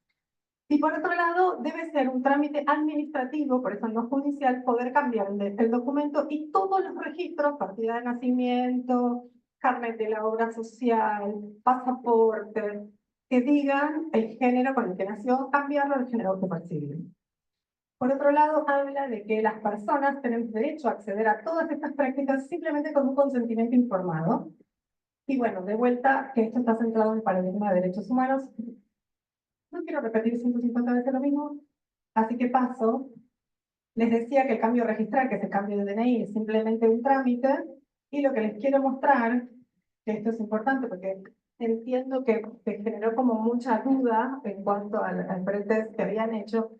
Y por otro lado, debe ser un trámite administrativo, por eso no judicial, poder cambiar el documento y todos los registros, partida de nacimiento, carnet de la obra social, pasaporte, que digan el género con el que nació, cambiarlo al género autopercibido. Por otro lado, habla de que las personas tienen derecho a acceder a todas estas prácticas simplemente con un consentimiento informado. Y bueno, de vuelta, que esto está centrado en el paradigma de derechos humanos. No quiero repetir 150 veces lo mismo, así que paso. Les decía que el cambio registral, que es el cambio de DNI, es simplemente un trámite, y lo que les quiero mostrar, que esto es importante porque entiendo que generó como mucha duda en cuanto al pretest que habían hecho,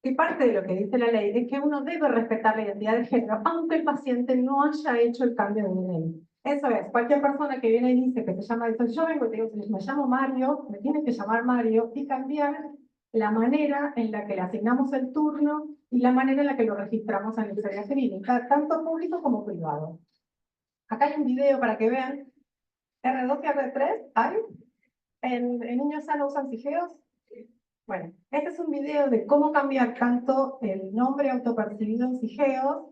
que parte de lo que dice la ley es que uno debe respetar la identidad de género, aunque el paciente no haya hecho el cambio de DNI. Eso es, cualquier persona que viene y dice que se llama, dice, yo vengo y te digo, me llamo Mario, me tienes que llamar Mario, y cambiar la manera en la que le asignamos el turno y la manera en la que lo registramos en la historia clínica, tanto público como privado. Acá hay un video para que vean, R2 y R3, ¿hay? ¿En niños sanos usan sigeos? Bueno, este es un video de cómo cambiar tanto el nombre autopercibido en sigeos.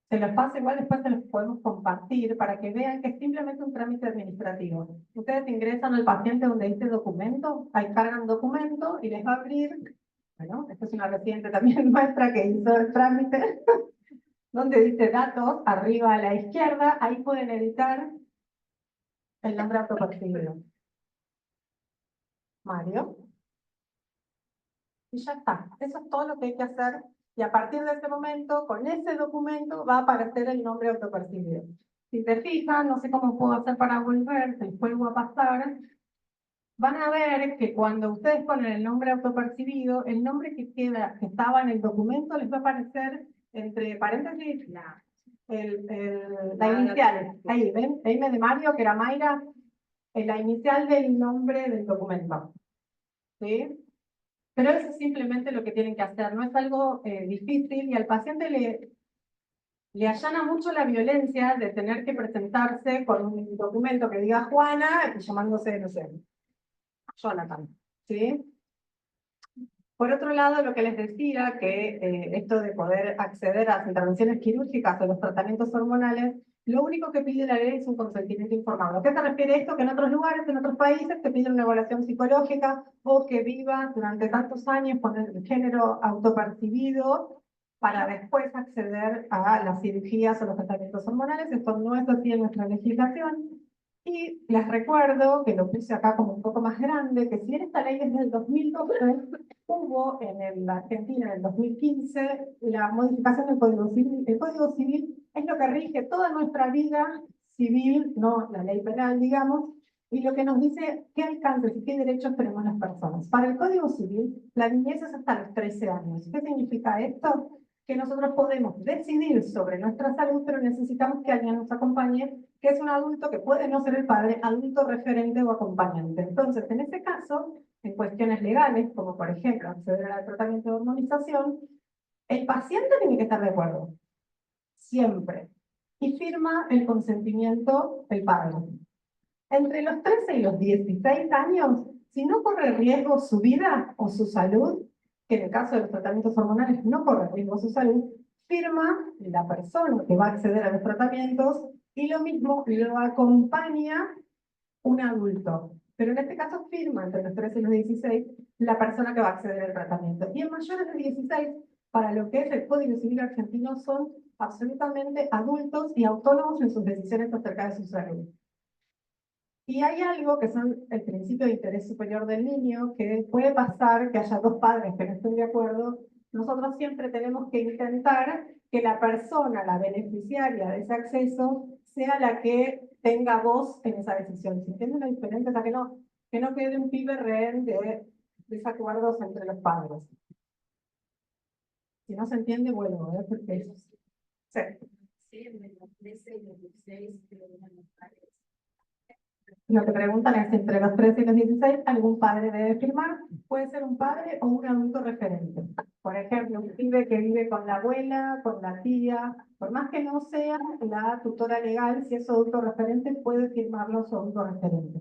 Se los paso igual, después se los podemos compartir para que vean que es simplemente un trámite administrativo. Ustedes ingresan al paciente donde dice documento, ahí cargan documento y les va a abrir, bueno, esta es una residente también nuestra que hizo el trámite, donde dice datos, arriba a la izquierda, ahí pueden editar el nombre autopercibido. Mario. Y ya está. Eso es todo lo que hay que hacer. Y a partir de ese momento, con ese documento, va a aparecer el nombre autopercibido. Si se fijan, no sé cómo puedo hacer para volver, se vuelvo a pasar. Van a ver que cuando ustedes ponen el nombre autopercibido, el nombre que estaba en el documento les va a aparecer entre paréntesis la inicial. Ahí, ¿ven? M de Mario, que era Mayra, la inicial del nombre del documento. ¿Sí? Pero eso es simplemente lo que tienen que hacer, no es algo difícil, y al paciente le allana mucho la violencia de tener que presentarse con un documento que diga Juana y llamándose, no sé, Jonathan, ¿sí? Por otro lado, lo que les decía, que esto de poder acceder a las intervenciones quirúrgicas o los tratamientos hormonales, lo único que pide la ley es un consentimiento informado. ¿A qué se refiere esto? Que en otros lugares, en otros países, te piden una evaluación psicológica o que vivas durante tantos años con el género autopercibido para después acceder a las cirugías o los tratamientos hormonales. Esto no es así en nuestra legislación. Y les recuerdo, que lo puse acá como un poco más grande, que si bien esta ley es del 2012, hubo en la Argentina en el 2015 la modificación del Código Civil. El Código Civil es lo que rige toda nuestra vida civil, no la ley penal, digamos, y lo que nos dice qué alcances y qué derechos tenemos las personas. Para el Código Civil, la niñez es hasta los 13 años. ¿Qué significa esto? Que nosotros podemos decidir sobre nuestra salud, pero necesitamos que alguien nos acompañe que es un adulto que puede no ser el padre, adulto referente o acompañante. Entonces, en ese caso, en cuestiones legales, como por ejemplo acceder al tratamiento de hormonización, el paciente tiene que estar de acuerdo, siempre, y firma el consentimiento el padre. Entre los 13 y los 16 años, si no corre riesgo su vida o su salud, que en el caso de los tratamientos hormonales no corre riesgo su salud, firma la persona que va a acceder a los tratamientos y lo mismo lo acompaña un adulto. Pero en este caso firma entre los 13 y los 16 la persona que va a acceder al tratamiento. Y en mayores de 16, para lo que es el Código Civil argentino, son absolutamente adultos y autónomos en sus decisiones acerca de su salud. Y hay algo que son el principio de interés superior del niño, que puede pasar que haya dos padres que no estén de acuerdo. Nosotros siempre tenemos que intentar que la persona, la beneficiaria de ese acceso, sea la que tenga voz en esa decisión. ¿Se entiende la diferencia? O sea, que no quede un pibe rehén de desacuerdos entre los padres. Si no se entiende, vuelvo, porque eso sí. Sí, entre los 13 y los 16 que eran los padres. Lo que preguntan es, entre los 13 y los 16, ¿algún padre debe firmar? Puede ser un padre o un adulto referente. Por ejemplo, un pibe que vive con la abuela, con la tía, por más que no sea la tutora legal, si es adulto referente, puede firmarlo su adulto referente.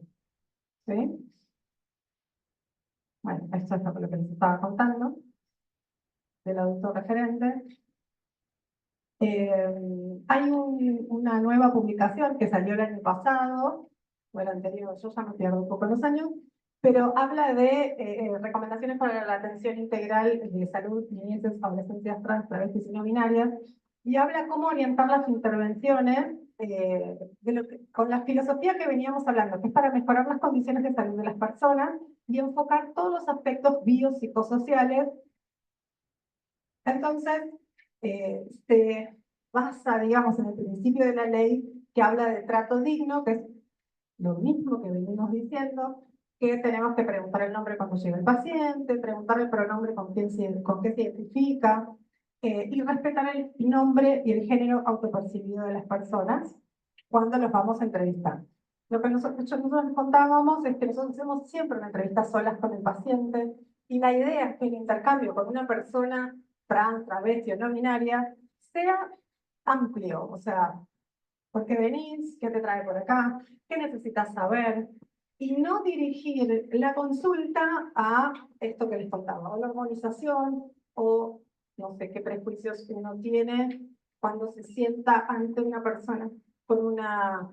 ¿Sí? Bueno, esto es lo que les estaba contando del adulto referente. Hay una nueva publicación que salió el año pasado, o el anterior, yo ya me pierdo un poco los años, pero habla de recomendaciones para la atención integral de salud, niñeces, adolescencias trans, travestis y no binarias, y habla cómo orientar las intervenciones con la filosofía que veníamos hablando, que es para mejorar las condiciones de salud de las personas y enfocar todos los aspectos biopsicosociales. Entonces, se basa, digamos, en el principio de la ley que habla de trato digno, que es lo mismo que venimos diciendo, que tenemos que preguntar el nombre cuando llega el paciente, preguntar el pronombre con qué se identifica, y respetar el nombre y el género autopercibido de las personas cuando los vamos a entrevistar. Lo que nosotros les contábamos es que nosotros hacemos siempre una entrevista solas con el paciente, y la idea es que el intercambio con una persona trans, travesti o no binaria sea amplio, o sea, ¿por qué venís? ¿Qué te trae por acá? ¿Qué necesitas saber? Y no dirigir la consulta a esto que les contaba, o la hormonización, o no sé qué prejuicios uno tiene cuando se sienta ante una persona con una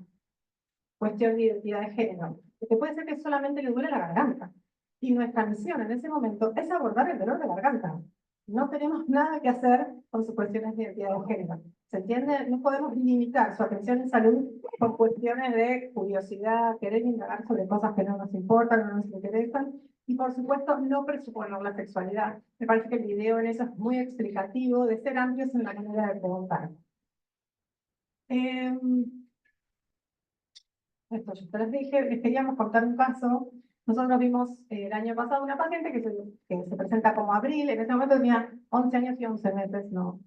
cuestión de identidad de género. Porque puede ser que solamente le duele la garganta. Y nuestra misión en ese momento es abordar el dolor de garganta. No tenemos nada que hacer con sus cuestiones de identidad de género. ¿Se entiende? No podemos limitar su atención en salud por cuestiones de curiosidad, querer indagar sobre cosas que no nos importan, no nos interesan. Y por supuesto, no presuponer la sexualidad. Me parece que el video en eso es muy explicativo, de ser amplios en la manera de preguntar. Esto yo te les dije, les queríamos contar un caso. Nosotros vimos el año pasado una paciente que se presenta como Abril, en ese momento tenía 11 años y 11 meses, no.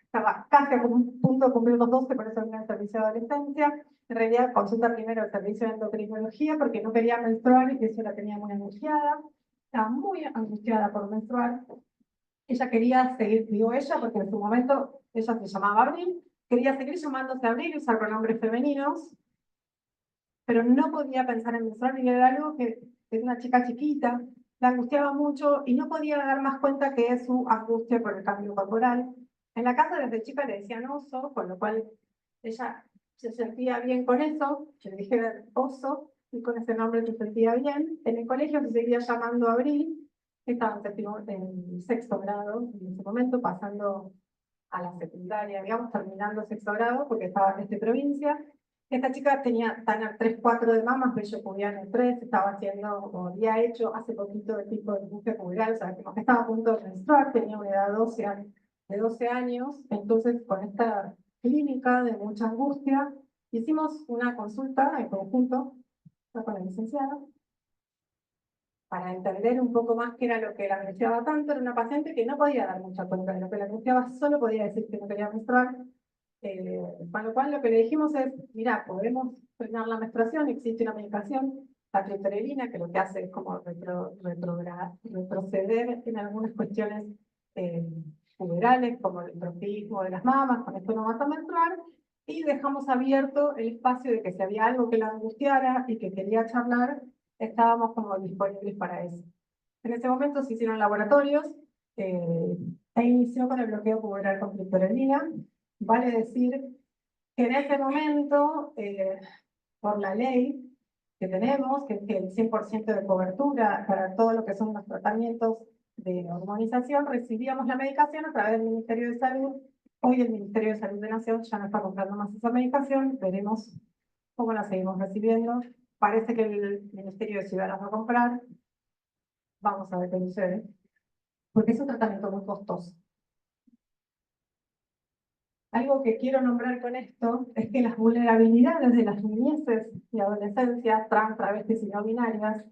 Estaba casi a punto de cumplir los 12, por eso venía al servicio de adolescencia. En realidad consulta primero el servicio de endocrinología porque no quería menstruar y eso la tenía muy angustiada. Estaba muy angustiada por menstruar. Ella quería seguir, digo ella, porque en su momento ella se llamaba Abril, quería seguir llamándose Abril y usar pronombres femeninos, pero no podía pensar en menstruar y era algo que es una chica chiquita, la angustiaba mucho y no podía dar más cuenta que su angustia por el cambio corporal. En la casa desde chica le decían oso, con lo cual ella se sentía bien con eso, yo le dije oso, y con ese nombre se sentía bien. En el colegio se seguía llamando Abril, estaba en sexto grado en ese momento, pasando a la secundaria, digamos, terminando sexto grado, porque estaba en esta provincia. Esta chica tenía TANA 3-4 de mamas, bello pubiano 3, estaba haciendo, o había hecho hace poquito el tipo de angustia pubial, o sea, que estaba a punto de menstruar, tenía una edad de 12 años, entonces con esta clínica de mucha angustia, hicimos una consulta en conjunto con la licenciada, para entender un poco más qué era lo que la angustiaba tanto. Era una paciente que no podía dar mucha cuenta de lo que la angustiaba, solo podía decir que no quería menstruar. Con lo cual lo que le dijimos es, mira, podemos frenar la menstruación, existe una medicación, la triptorelina, que lo que hace es como retroceder en algunas cuestiones puberales, como el tropismo de las mamas, con esto no vas a menstruar, y dejamos abierto el espacio de que si había algo que la angustiara y que quería charlar, estábamos como disponibles para eso. En ese momento se hicieron laboratorios e inició con el bloqueo puberal con triptorelina. Vale decir que en ese momento, por la ley que tenemos, que es que el 100% de cobertura para todo lo que son los tratamientos de hormonización, recibíamos la medicación a través del Ministerio de Salud. Hoy el Ministerio de Salud de Nación ya no está comprando más esa medicación, veremos cómo la seguimos recibiendo. Parece que el Ministerio de Ciudad la va a comprar. Vamos a ver qué sucede, porque es un tratamiento muy costoso. Algo que quiero nombrar con esto es que las vulnerabilidades de las niñeces y adolescencias trans, travestis y no binarias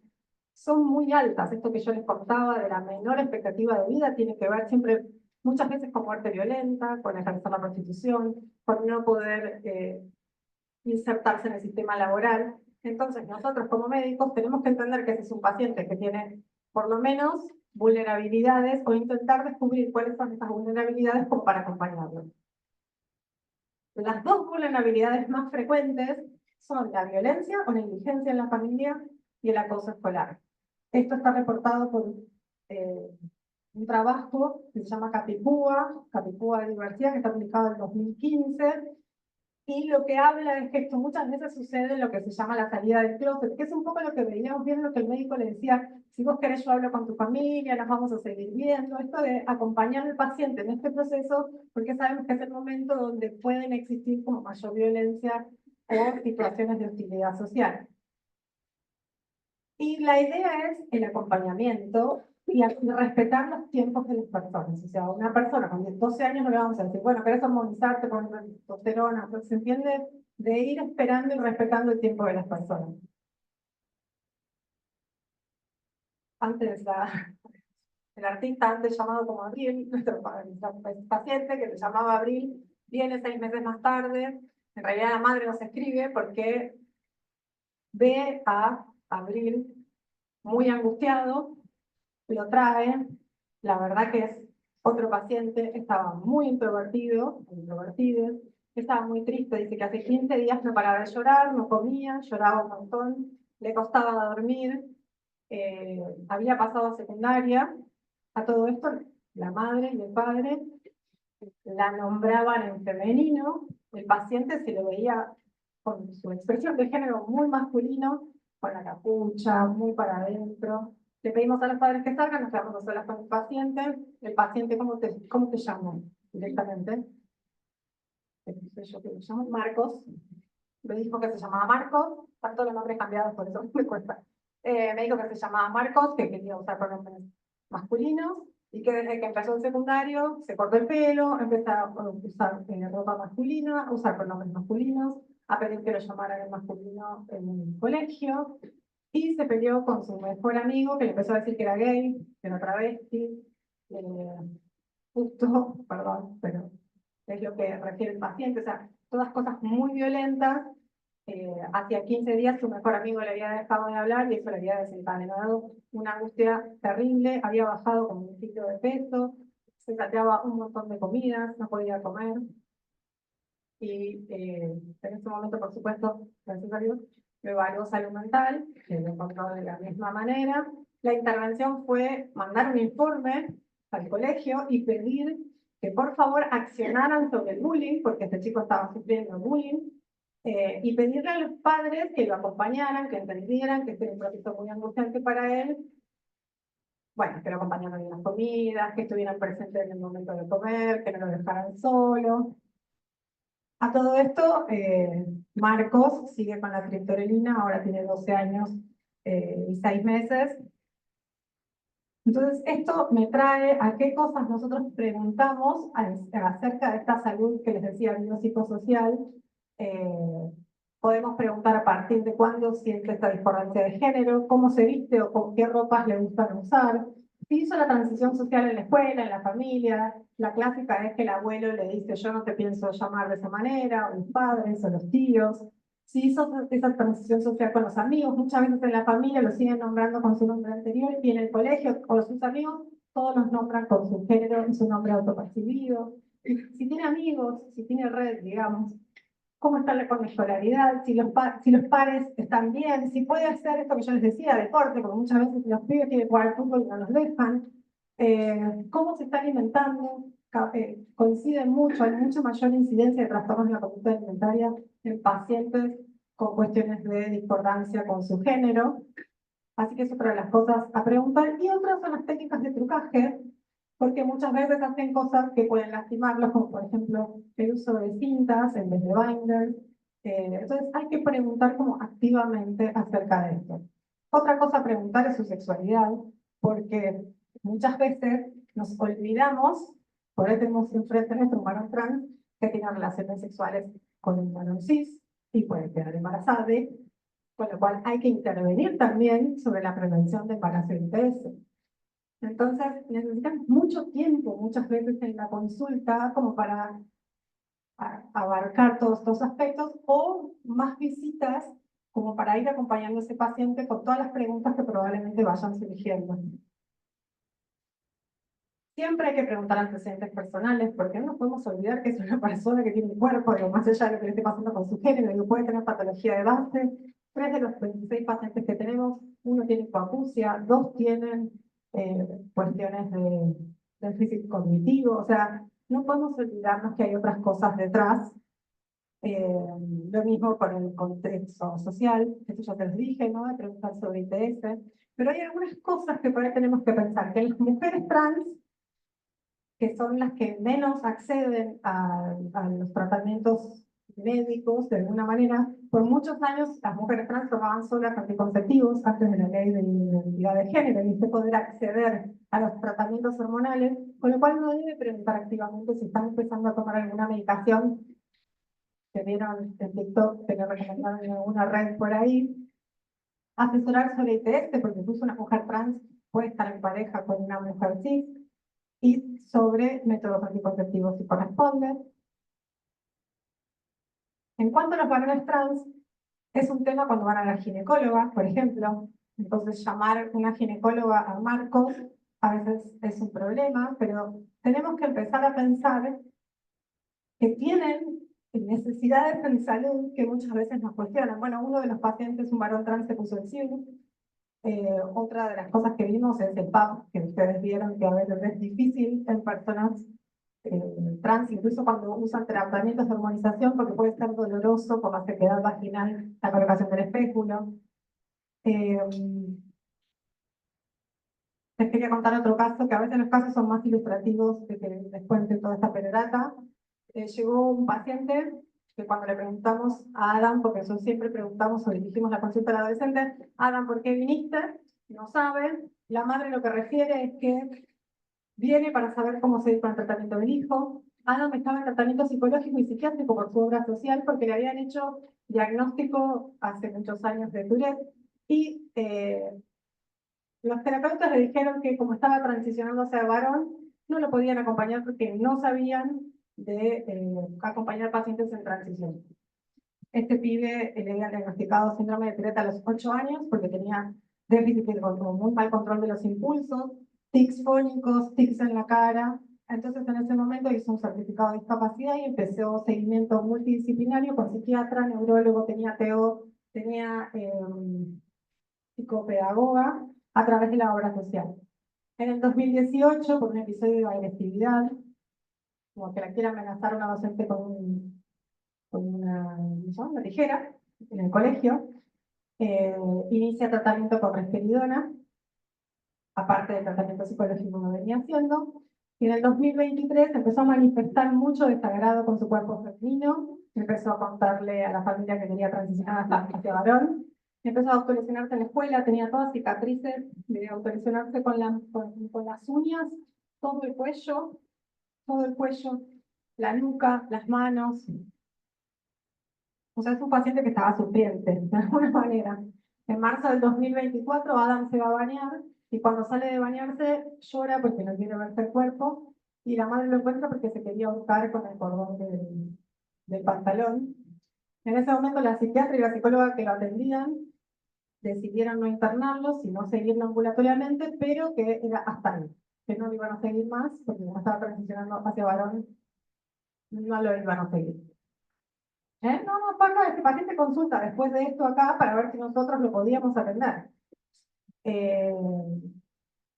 son muy altas. Esto que yo les contaba de la menor expectativa de vida tiene que ver siempre, muchas veces, con muerte violenta, con ejercer la prostitución, con no poder insertarse en el sistema laboral. Entonces, nosotros como médicos tenemos que entender que ese es un paciente que tiene, por lo menos, vulnerabilidades o intentar descubrir cuáles son esas vulnerabilidades como para acompañarlo. Las dos vulnerabilidades más frecuentes son la violencia o negligencia en la familia y el acoso escolar. Esto está reportado por un trabajo que se llama Capicúa de Diversidad, que está publicado en 2015, y lo que habla es que esto muchas veces sucede en lo que se llama la salida del closet, que es un poco lo que veíamos bien, lo que el médico le decía, si vos querés yo hablo con tu familia, nos vamos a seguir viendo, esto de acompañar al paciente en este proceso, porque sabemos que es el momento donde pueden existir como mayor violencia o situaciones de hostilidad social. Y la idea es el acompañamiento y respetar los tiempos de las personas. O sea, una persona con 12 años no le vamos a decir, bueno, ¿querés hormonizarte con testosterona? Entonces, se entiende de ir esperando y respetando el tiempo de las personas. Antes, el artista antes llamado como Abril, nuestro paciente que se llamaba Abril, viene 6 meses más tarde. En realidad la madre nos escribe porque ve a Abril muy angustiado, lo trae, la verdad que es otro paciente, estaba muy introvertido, estaba muy triste, dice que hace 15 días no paraba de llorar, no comía, lloraba un montón, le costaba dormir, había pasado a secundaria. A todo esto, la madre y el padre la nombraban en femenino, el paciente se lo veía con su expresión de género muy masculino, con la capucha, muy para adentro. Le pedimos a los padres que salgan, nos quedamos solas con el paciente, ¿cómo te llamo? Directamente. Yo que me llamo Marcos, me dijo que se llamaba Marcos, están todos los nombres cambiados, por eso me cuesta. Me dijo que se llamaba Marcos, que quería usar pronombres masculinos, y que desde que empezó el secundario se cortó el pelo, empezó a usar ropa masculina, a usar pronombres masculinos, a pedir que lo llamaran en masculino en el colegio, y se peleó con su mejor amigo, que le empezó a decir que era gay, que era travesti, justo, perdón, pero es lo que refiere el paciente, o sea, todas cosas muy violentas. Hacía 15 días su mejor amigo le había dejado de hablar y eso le había desencadenado una angustia terrible, había bajado como 1 kilo de peso, se salteaba un montón de comidas, no podía comer. Y en ese momento, por supuesto, gracias a Dios, lo evaluó salud mental, que lo encontró de la misma manera. La intervención fue mandar un informe al colegio y pedir que por favor accionaran sobre el bullying, porque este chico estaba sufriendo bullying, y pedirle a los padres que lo acompañaran, que entendieran que este era un proceso muy angustiante para él, bueno, que lo acompañaran en las comidas, que estuvieran presentes en el momento de comer, que no lo dejaran solo. A todo esto, Marcos sigue con la triptorelina, ahora tiene 12 años y 6 meses. Entonces, esto me trae a qué cosas nosotros preguntamos acerca de esta salud que les decía, biopsicosocial. Podemos preguntar a partir de cuándo siente esta discordancia de género, cómo se viste o con qué ropas le gustan usar, Se hizo la transición social en la escuela, en la familia. La clásica es que el abuelo le dice, yo no te pienso llamar de esa manera, o los padres, o los tíos. Se hizo esa transición social con los amigos. Muchas veces en la familia lo siguen nombrando con su nombre anterior, y en el colegio, con sus amigos, todos los nombran con su género y su nombre autopercibido. Y si tiene amigos, si tiene red, digamos, cómo está con la escolaridad, si los pares están bien, si puede hacer esto que yo les decía, deporte, porque muchas veces los pibes quieren jugar al fútbol y no los dejan, cómo se está alimentando, coinciden mucho, hay mucha mayor incidencia de trastornos de la conducta alimentaria en pacientes con cuestiones de discordancia con su género, así que es otra de las cosas a preguntar, y otras son las técnicas de trucaje, porque muchas veces hacen cosas que pueden lastimarlos, como por ejemplo el uso de cintas en vez de binders. Entonces hay que preguntar como activamente acerca de esto. Otra cosa a preguntar es su sexualidad, porque muchas veces nos olvidamos, por eso tenemos enfrente a nuestro varón trans que tiene relaciones sexuales con un varón cis y puede quedar embarazada, con lo cual hay que intervenir también sobre la prevención de embarazo y ITS. Entonces, necesitan mucho tiempo, muchas veces en la consulta, como para abarcar todos estos aspectos, o más visitas, como para ir acompañando a ese paciente con todas las preguntas que probablemente vayan surgiendo. Siempre hay que preguntar antecedentes personales, porque no nos podemos olvidar que es una persona que tiene un cuerpo, digo, más allá de lo que le esté pasando con su género, digo, puede tener patología de base. 3 de los 26 pacientes que tenemos, uno tiene hipoacusia, 2 tienen cuestiones de déficit cognitivo, o sea, no podemos olvidarnos que hay otras cosas detrás. Lo mismo con el contexto social, eso ya te lo dije, ¿no? De preguntar sobre ITS, pero hay algunas cosas que por ahí tenemos que pensar, que las mujeres trans, que son las que menos acceden a los tratamientos médicos, de alguna manera, por muchos años las mujeres trans tomaban solas anticonceptivos antes de la ley de identidad de género, y usted poder acceder a los tratamientos hormonales, con lo cual no debe preguntar activamente si están empezando a tomar alguna medicación que vieron en TikTok, que le recomendaron en alguna red por ahí. Asesorar sobre ITS, porque incluso una mujer trans puede estar en pareja con una mujer cis, y sobre métodos anticonceptivos si corresponde. En cuanto a los varones trans, es un tema cuando van a la ginecóloga, por ejemplo. Entonces, llamar una ginecóloga a Marcos a veces es un problema, pero tenemos que empezar a pensar que tienen necesidades en salud que muchas veces nos cuestionan. Bueno, uno de los pacientes, un varón trans, se puso el SIU. Otra de las cosas que vimos es el PAP, que ustedes vieron que a veces es difícil en personas trans, incluso cuando usan tratamientos de hormonización, porque puede ser doloroso por la sequedad vaginal, la colocación del espéculo. Les quería contar otro caso, que a veces los casos son más ilustrativos de que les cuente toda esta perorata. Llegó un paciente que cuando le preguntamos a Adam, porque nosotros siempre preguntamos o dirigimos la consulta al adolescente, Adam, ¿por qué viniste? No sabe. La madre lo que refiere es que viene para saber cómo seguir con el tratamiento del hijo. Adam estaba en tratamiento psicológico y psiquiátrico por su obra social, porque le habían hecho diagnóstico hace muchos años de Tourette, y los terapeutas le dijeron que como estaba transicionando hacia varón, no lo podían acompañar porque no sabían de acompañar pacientes en transición. Este pibe le habían diagnosticado síndrome de Tourette a los 8 años porque tenía déficit de control, muy mal control de los impulsos, tics fónicos, tics en la cara. Entonces en ese momento hizo un certificado de discapacidad y empezó seguimiento multidisciplinario con psiquiatra, neurólogo, tenía TO, tenía psicopedagoga a través de la obra social. En el 2018, por un episodio de agresividad, como que la quiere amenazar a una docente con una tijera en el colegio, inicia tratamiento con risperidona, aparte del tratamiento psicológico que venía haciendo, y en el 2023 empezó a manifestar mucho desagrado con su cuerpo femenino, empezó a contarle a la familia que quería transicionar hacia varón, empezó a autolesionarse en la escuela, tenía todas cicatrices de autolesionarse con las uñas, todo el cuello, la nuca, las manos. O sea, es un paciente que estaba sufriente, de alguna manera. En marzo del 2024, Adam se va a bañar y cuando sale de bañarse llora porque no quiere verse el cuerpo, y la madre lo encuentra porque se quería ahorcar con el cordón del pantalón. En ese momento la psiquiatra y la psicóloga que lo atendían decidieron no internarlo, sino seguirlo ambulatoriamente, pero que era hasta ahí, que no lo iban a seguir más, porque como estaba transicionando hacia varón, no lo iban a seguir. No, Paca, este paciente consulta después de esto acá para ver si nosotros lo podíamos atender. En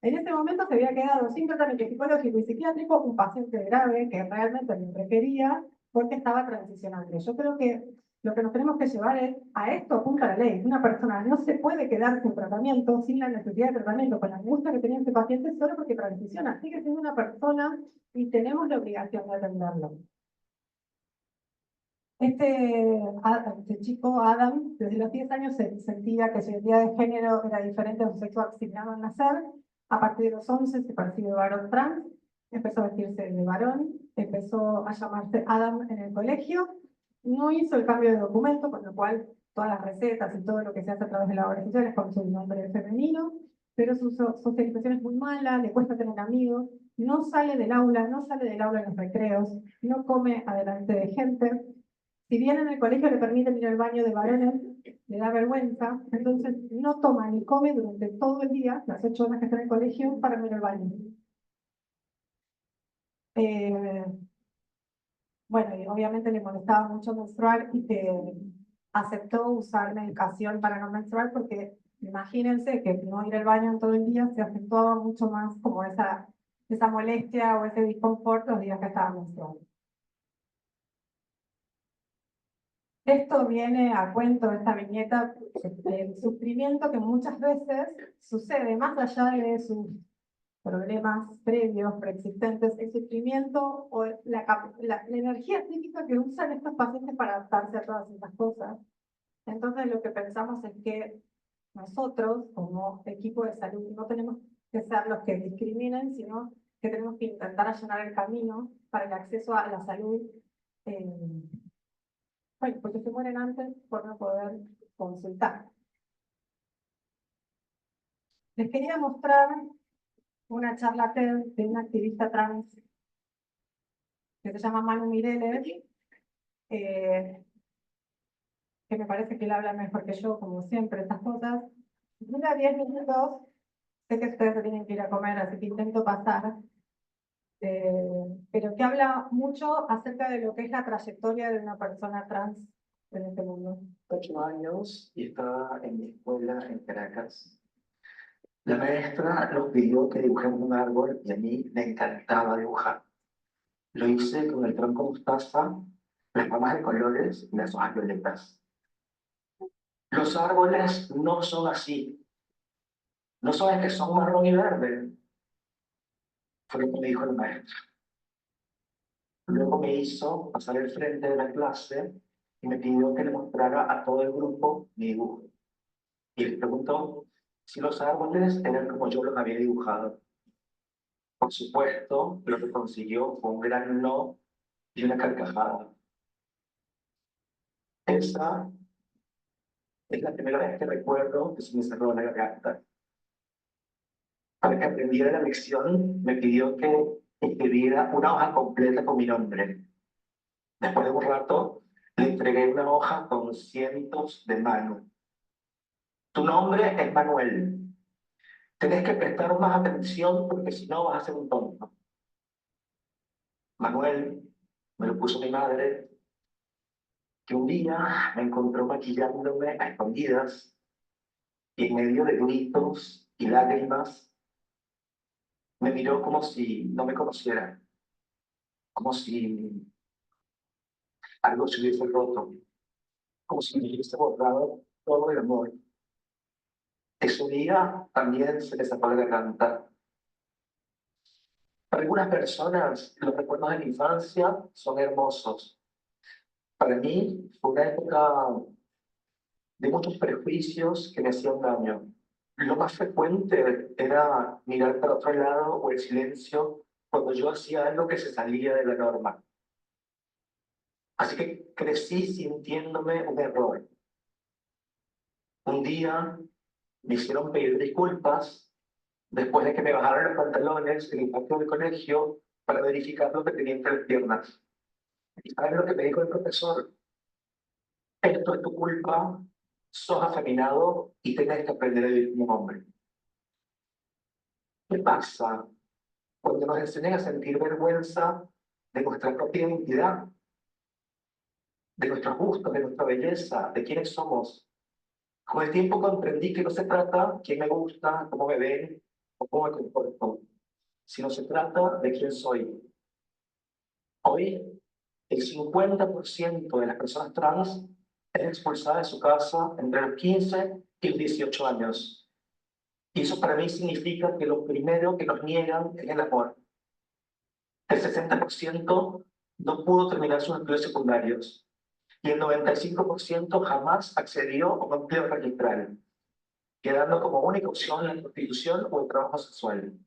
ese momento se había quedado sin tratamiento psicológico y psiquiátrico un paciente grave que realmente lo requería porque estaba transicionando. Yo creo que lo que nos tenemos que llevar es a esto apunta la ley. Una persona no se puede quedar sin tratamiento, sin la necesidad de tratamiento, con la angustia que tenía este paciente solo porque transiciona. Sigue siendo una persona y tenemos la obligación de atenderlo. Este chico, Adam, desde los 10 años se sentía que su identidad de género era diferente a su sexo asignado al nacer. A partir de los 11 se percibe varón trans, empezó a vestirse de varón, empezó a llamarse Adam en el colegio, no hizo el cambio de documento, con lo cual todas las recetas y todo lo que se hace a través de la obra social es con su nombre femenino, pero su socialización es muy mala, le cuesta tener amigos, no sale del aula, no sale del aula en los recreos, no come adelante de gente. Si bien en el colegio le permiten ir al baño de varones, le da vergüenza, entonces no toma ni come durante todo el día, las 8 horas que está en el colegio, para ir al baño. Bueno, y obviamente le molestaba mucho menstruar y que aceptó usar medicación para no menstruar porque imagínense que no ir al baño en todo el día se acentuaba mucho más como esa molestia o ese disconfort los días que estaba menstruando. Esto viene a cuento de esta viñeta del sufrimiento que muchas veces sucede más allá de sus problemas previos, preexistentes, el sufrimiento o la energía psíquica que usan estos pacientes para adaptarse a todas estas cosas. Entonces lo que pensamos es que nosotros, como equipo de salud, no tenemos que ser los que discriminen, sino que tenemos que intentar allanar el camino para el acceso a la salud. Bueno, porque se mueren antes por no poder consultar. Les quería mostrar una charla TED de una activista trans que se llama Manu Mireles, que me parece que él habla mejor que yo, como siempre, estas cosas. Dura 10 minutos, sé que ustedes se tienen que ir a comer, así que intento pasar, pero que habla mucho acerca de lo que es la trayectoria de una persona trans en este mundo. 8 años y estaba en mi escuela en Caracas. La maestra nos pidió que dibujemos un árbol y a mí me encantaba dibujar. Lo hice con el tronco mostaza, las ramas de colores y las hojas violetas. Los árboles no son así. No son que son marrón y verde. Fue lo que me dijo la maestra. Luego me hizo pasar el frente de la clase y me pidió que le mostrara a todo el grupo mi dibujo. Y les preguntó si los árboles eran como yo los había dibujado. Por supuesto, lo que consiguió fue un gran no y una carcajada. Esa es la primera vez que recuerdo que se me cerró la garganta. Para que aprendiera la lección, me pidió que escribiera una hoja completa con mi nombre. Después de un rato, le entregué una hoja con cientos de manos. Tu nombre es Manuel. Tenés que prestar más atención porque si no vas a ser un tonto. Manuel me lo puso mi madre, que un día me encontró maquillándome a escondidas y en medio de gritos y lágrimas me miró como si no me conociera, como si algo se hubiese roto, como si me hubiese borrado todo el amor. Ese día también se me sacó la garganta. Para algunas personas, los recuerdos de la infancia son hermosos. Para mí fue una época de muchos prejuicios que me hacían daño. Lo más frecuente era mirar para otro lado o el silencio cuando yo hacía algo que se salía de la norma. Así que crecí sintiéndome un error. Un día me hicieron pedir disculpas después de que me bajaron los pantalones en el patio del colegio para verificar lo que tenía entre las piernas. ¿Y sabes lo que me dijo el profesor? Esto es tu culpa, sos afeminado y tenés que aprender a vivir como un hombre. ¿Qué pasa cuando nos enseñan a sentir vergüenza de nuestra propia identidad, de nuestros gustos, de nuestra belleza, de quiénes somos? Con el tiempo comprendí que no se trata de quién me gusta, cómo me ven o cómo me comporto, sino se trata de quién soy. Hoy, el 50% de las personas trans es expulsada de su casa entre los 15 y los 18 años. Y eso para mí significa que lo primero que nos niegan es el amor. El 60% no pudo terminar sus estudios secundarios y el 95% jamás accedió a un empleo registral, quedando como única opción la prostitución o el trabajo sexual.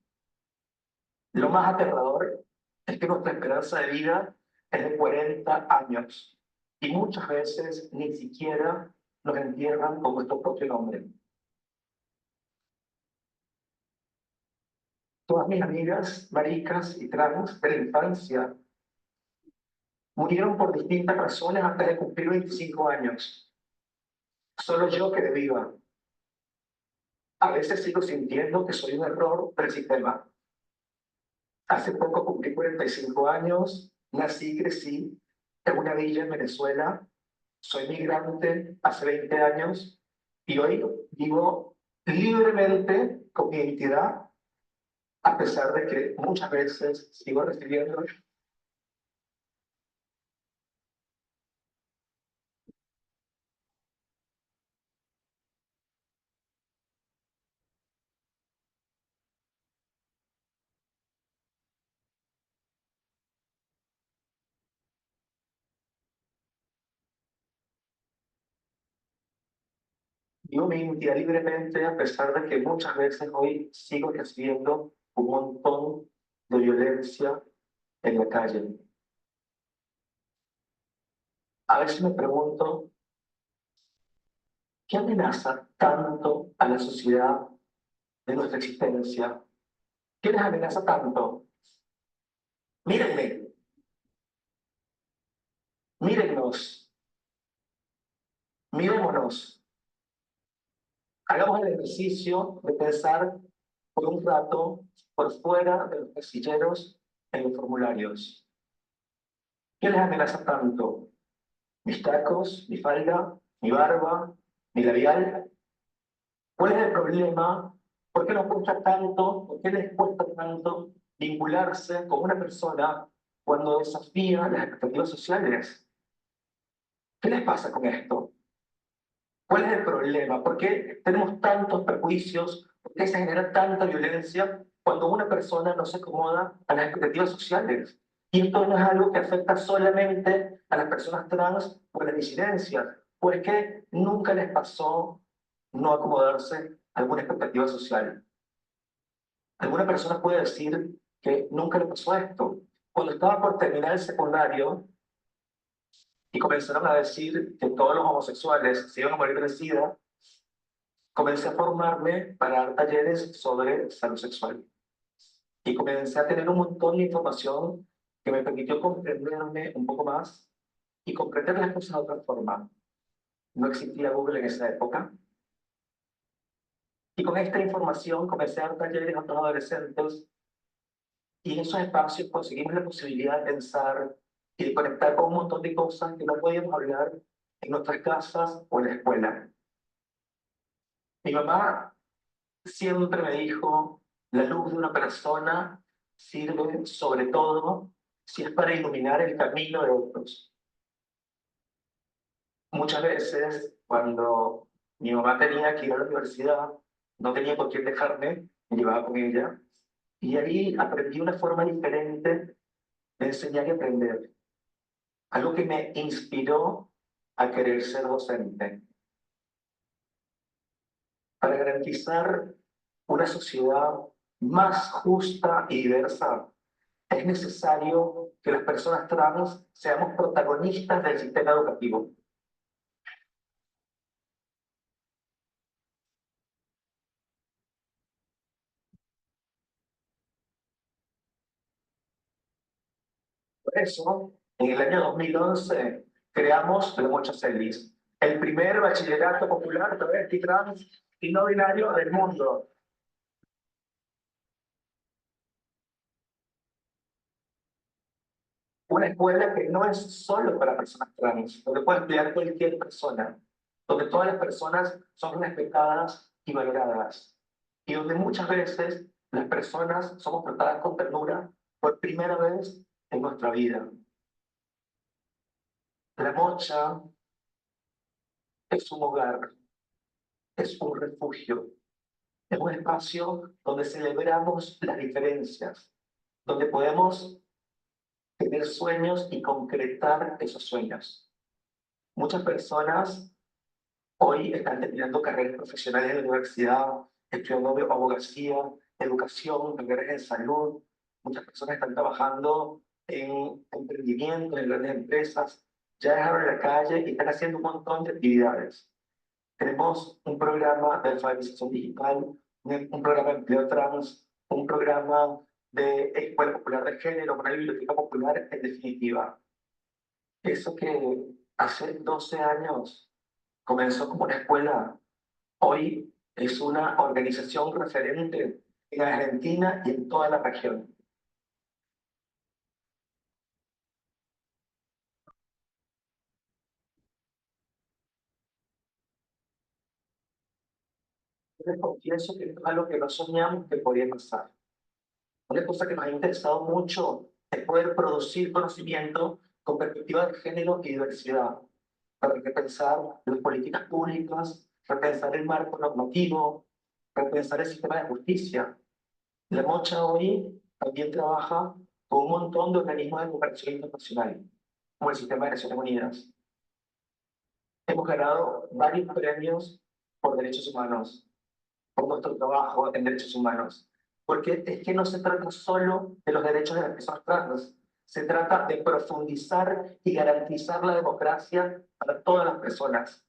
Lo más aterrador es que nuestra esperanza de vida es de 40 años y muchas veces ni siquiera nos entierran con nuestro propio nombre. Todas mis amigas, maricas y trans de la infancia murieron por distintas razones antes de cumplir 25 años. Solo yo quedé viva. A veces sigo sintiendo que soy un error del sistema. Hace poco cumplí 45 años, nací y crecí en una villa en Venezuela, soy migrante hace 20 años y hoy vivo libremente con mi identidad, a pesar de que muchas veces sigo recibiendo. Vivo mi identidad libremente, a pesar de que muchas veces hoy sigo recibiendo un montón de violencia en la calle. A veces me pregunto, ¿qué amenaza tanto a la sociedad de nuestra existencia? ¿Qué les amenaza tanto? Mírenme, mírennos, mirémonos. Hagamos el ejercicio de pensar por un rato por fuera de los casilleros en los formularios. ¿Qué les amenaza tanto? ¿Mis tacos, mi falda, mi barba, mi labial? ¿Cuál es el problema? ¿Por qué nos cuesta tanto? ¿Por qué les cuesta tanto vincularse con una persona cuando desafía las expectativas sociales? ¿Qué les pasa con esto? ¿Cuál es el problema? ¿Por qué tenemos tantos prejuicios? ¿Por qué se genera tanta violencia cuando una persona no se acomoda a las expectativas sociales? Y esto no es algo que afecta solamente a las personas trans o a las disidencias, pues que nunca les pasó no acomodarse a alguna expectativa social. Alguna persona puede decir que nunca le pasó esto. Cuando estaba por terminar el secundario y comenzaron a decir que todos los homosexuales se iban a morir de SIDA, comencé a formarme para dar talleres sobre salud sexual. Y comencé a tener un montón de información que me permitió comprenderme un poco más y comprender las cosas de otra forma. No existía Google en esa época. Y con esta información comencé a dar talleres a otros adolescentes y en esos espacios conseguimos la posibilidad de pensar y de conectar con un montón de cosas que no podíamos hablar en nuestras casas o en la escuela. Mi mamá siempre me dijo, la luz de una persona sirve sobre todo si es para iluminar el camino de otros. Muchas veces, cuando mi mamá tenía que ir a la universidad, no tenía con quién dejarme, me llevaba con ella, y ahí aprendí una forma diferente de enseñar y aprender. Algo que me inspiró a querer ser docente. Para garantizar una sociedad más justa y diversa, es necesario que las personas trans seamos protagonistas del sistema educativo. Por eso, en el año 2011, creamos la Mocha Celis, el primer bachillerato popular travesti, trans y no binario del mundo. Una escuela que no es solo para personas trans, donde puede estudiar cualquier persona, donde todas las personas son respetadas y valoradas, y donde muchas veces las personas somos tratadas con ternura por primera vez en nuestra vida. La Mocha es un hogar, es un refugio, es un espacio donde celebramos las diferencias, donde podemos tener sueños y concretar esos sueños. Muchas personas hoy están terminando carreras profesionales en la universidad, estudiando abogacía, educación, carreras en salud. Muchas personas están trabajando en emprendimientos, en grandes empresas, ya dejaron la calle y están haciendo un montón de actividades. Tenemos un programa de alfabetización digital, un programa de empleo trans, un programa de escuela popular de género, una biblioteca popular, en definitiva. Eso que hace 12 años comenzó como una escuela, hoy es una organización referente en Argentina y en toda la región. Yo les confieso que es algo que no soñamos que podía pasar. Una cosa que nos ha interesado mucho es poder producir conocimiento con perspectiva de género y diversidad, para repensar las políticas públicas, repensar el marco normativo, repensar el sistema de justicia. La Mocha hoy también trabaja con un montón de organismos de cooperación internacional, como el Sistema de Naciones Unidas. Hemos ganado varios premios por derechos humanos, por nuestro trabajo en derechos humanos. Porque es que no se trata solo de los derechos de las personas trans, se trata de profundizar y garantizar la democracia para todas las personas.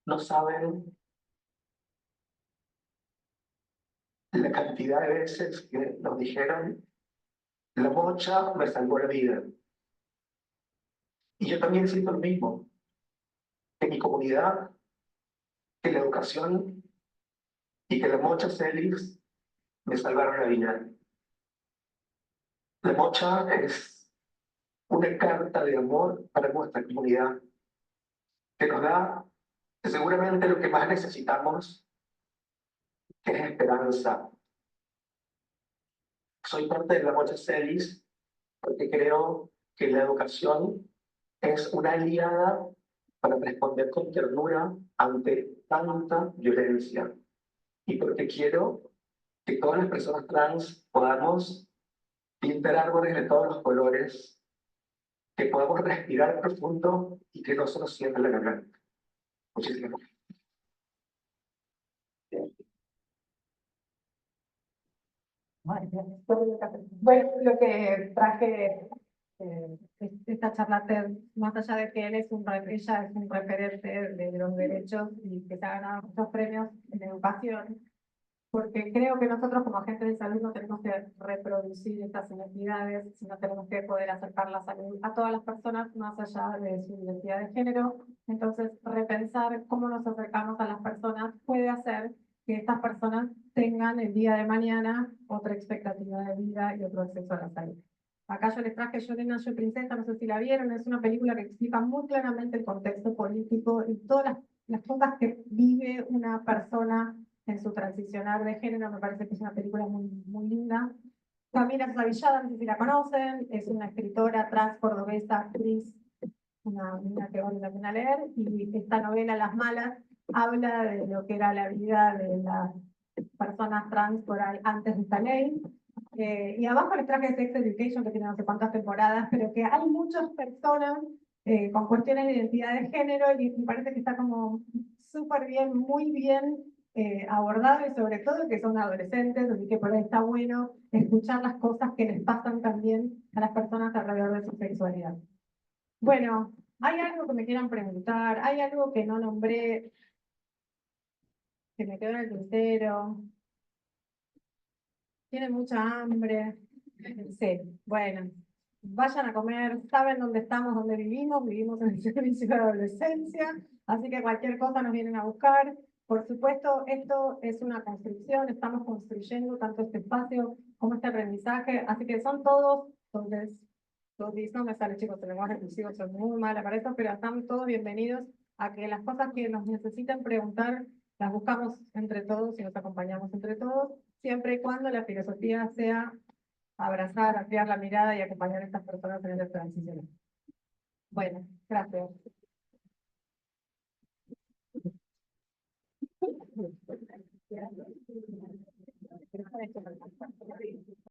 No saben la cantidad de veces que nos dijeron, la Mocha me salvó la vida. Y yo también siento lo mismo, que mi comunidad, que la educación y que la Mocha Celis me salvaron la vida. La Mocha es una carta de amor para nuestra comunidad, que nos da seguramente lo que más necesitamos, que es esperanza. Soy parte de la Mocha Celis porque creo que la educación es una aliada para responder con ternura ante tanta violencia. Y porque quiero que todas las personas trans podamos pintar árboles de todos los colores, que podamos respirar profundo y que no se nos cierre la garganta. Muchísimas gracias. Bueno, lo que traje esta charla TED, más allá de que ella es un referente de los derechos y que se ha ganado muchos premios en educación, porque creo que nosotros como agentes de salud no tenemos que reproducir estas inequidades, sino tenemos que poder acercar la salud a todas las personas más allá de su identidad de género. Entonces, repensar cómo nos acercamos a las personas puede hacer que estas personas tengan el día de mañana otra expectativa de vida y otro acceso a la salud. Acá yo les traje Yo Nena, Yo Princesa, no sé si la vieron, es una película que explica muy claramente el contexto político y todas las cosas que vive una persona en su transicionar de género. Me parece que es una película muy, muy linda. Camila Zavillada, no sé si la conocen, es una escritora trans cordobesa, actriz, una que vale la pena leer, y esta novela Las Malas habla de lo que era la vida de las personas trans por ahí antes de esta ley. Y abajo les traje Sex Education, que tiene no sé cuántas temporadas, pero que hay muchas personas con cuestiones de identidad de género, y me parece que está como súper bien, muy bien abordado, y sobre todo que son adolescentes, así que por ahí está bueno escuchar las cosas que les pasan también a las personas alrededor de su sexualidad. Bueno, ¿Hay algo que me quieran preguntar? ¿Hay algo que no nombré, que me quedó en el tintero? ¿Tienen mucha hambre? Sí, bueno. Vayan a comer, saben dónde estamos, dónde vivimos en el servicio de adolescencia, así que cualquier cosa nos vienen a buscar. Por supuesto, esto es una construcción, estamos construyendo tanto este espacio como este aprendizaje, así que son todos, entonces, no me sale, chicos, el lenguaje inclusivo, soy muy mala para esto, pero están todos bienvenidos a que las cosas que nos necesiten preguntar las buscamos entre todos y nos acompañamos entre todos, siempre y cuando la filosofía sea abrazar, ampliar la mirada y acompañar a estas personas en esta transición. Bueno, gracias.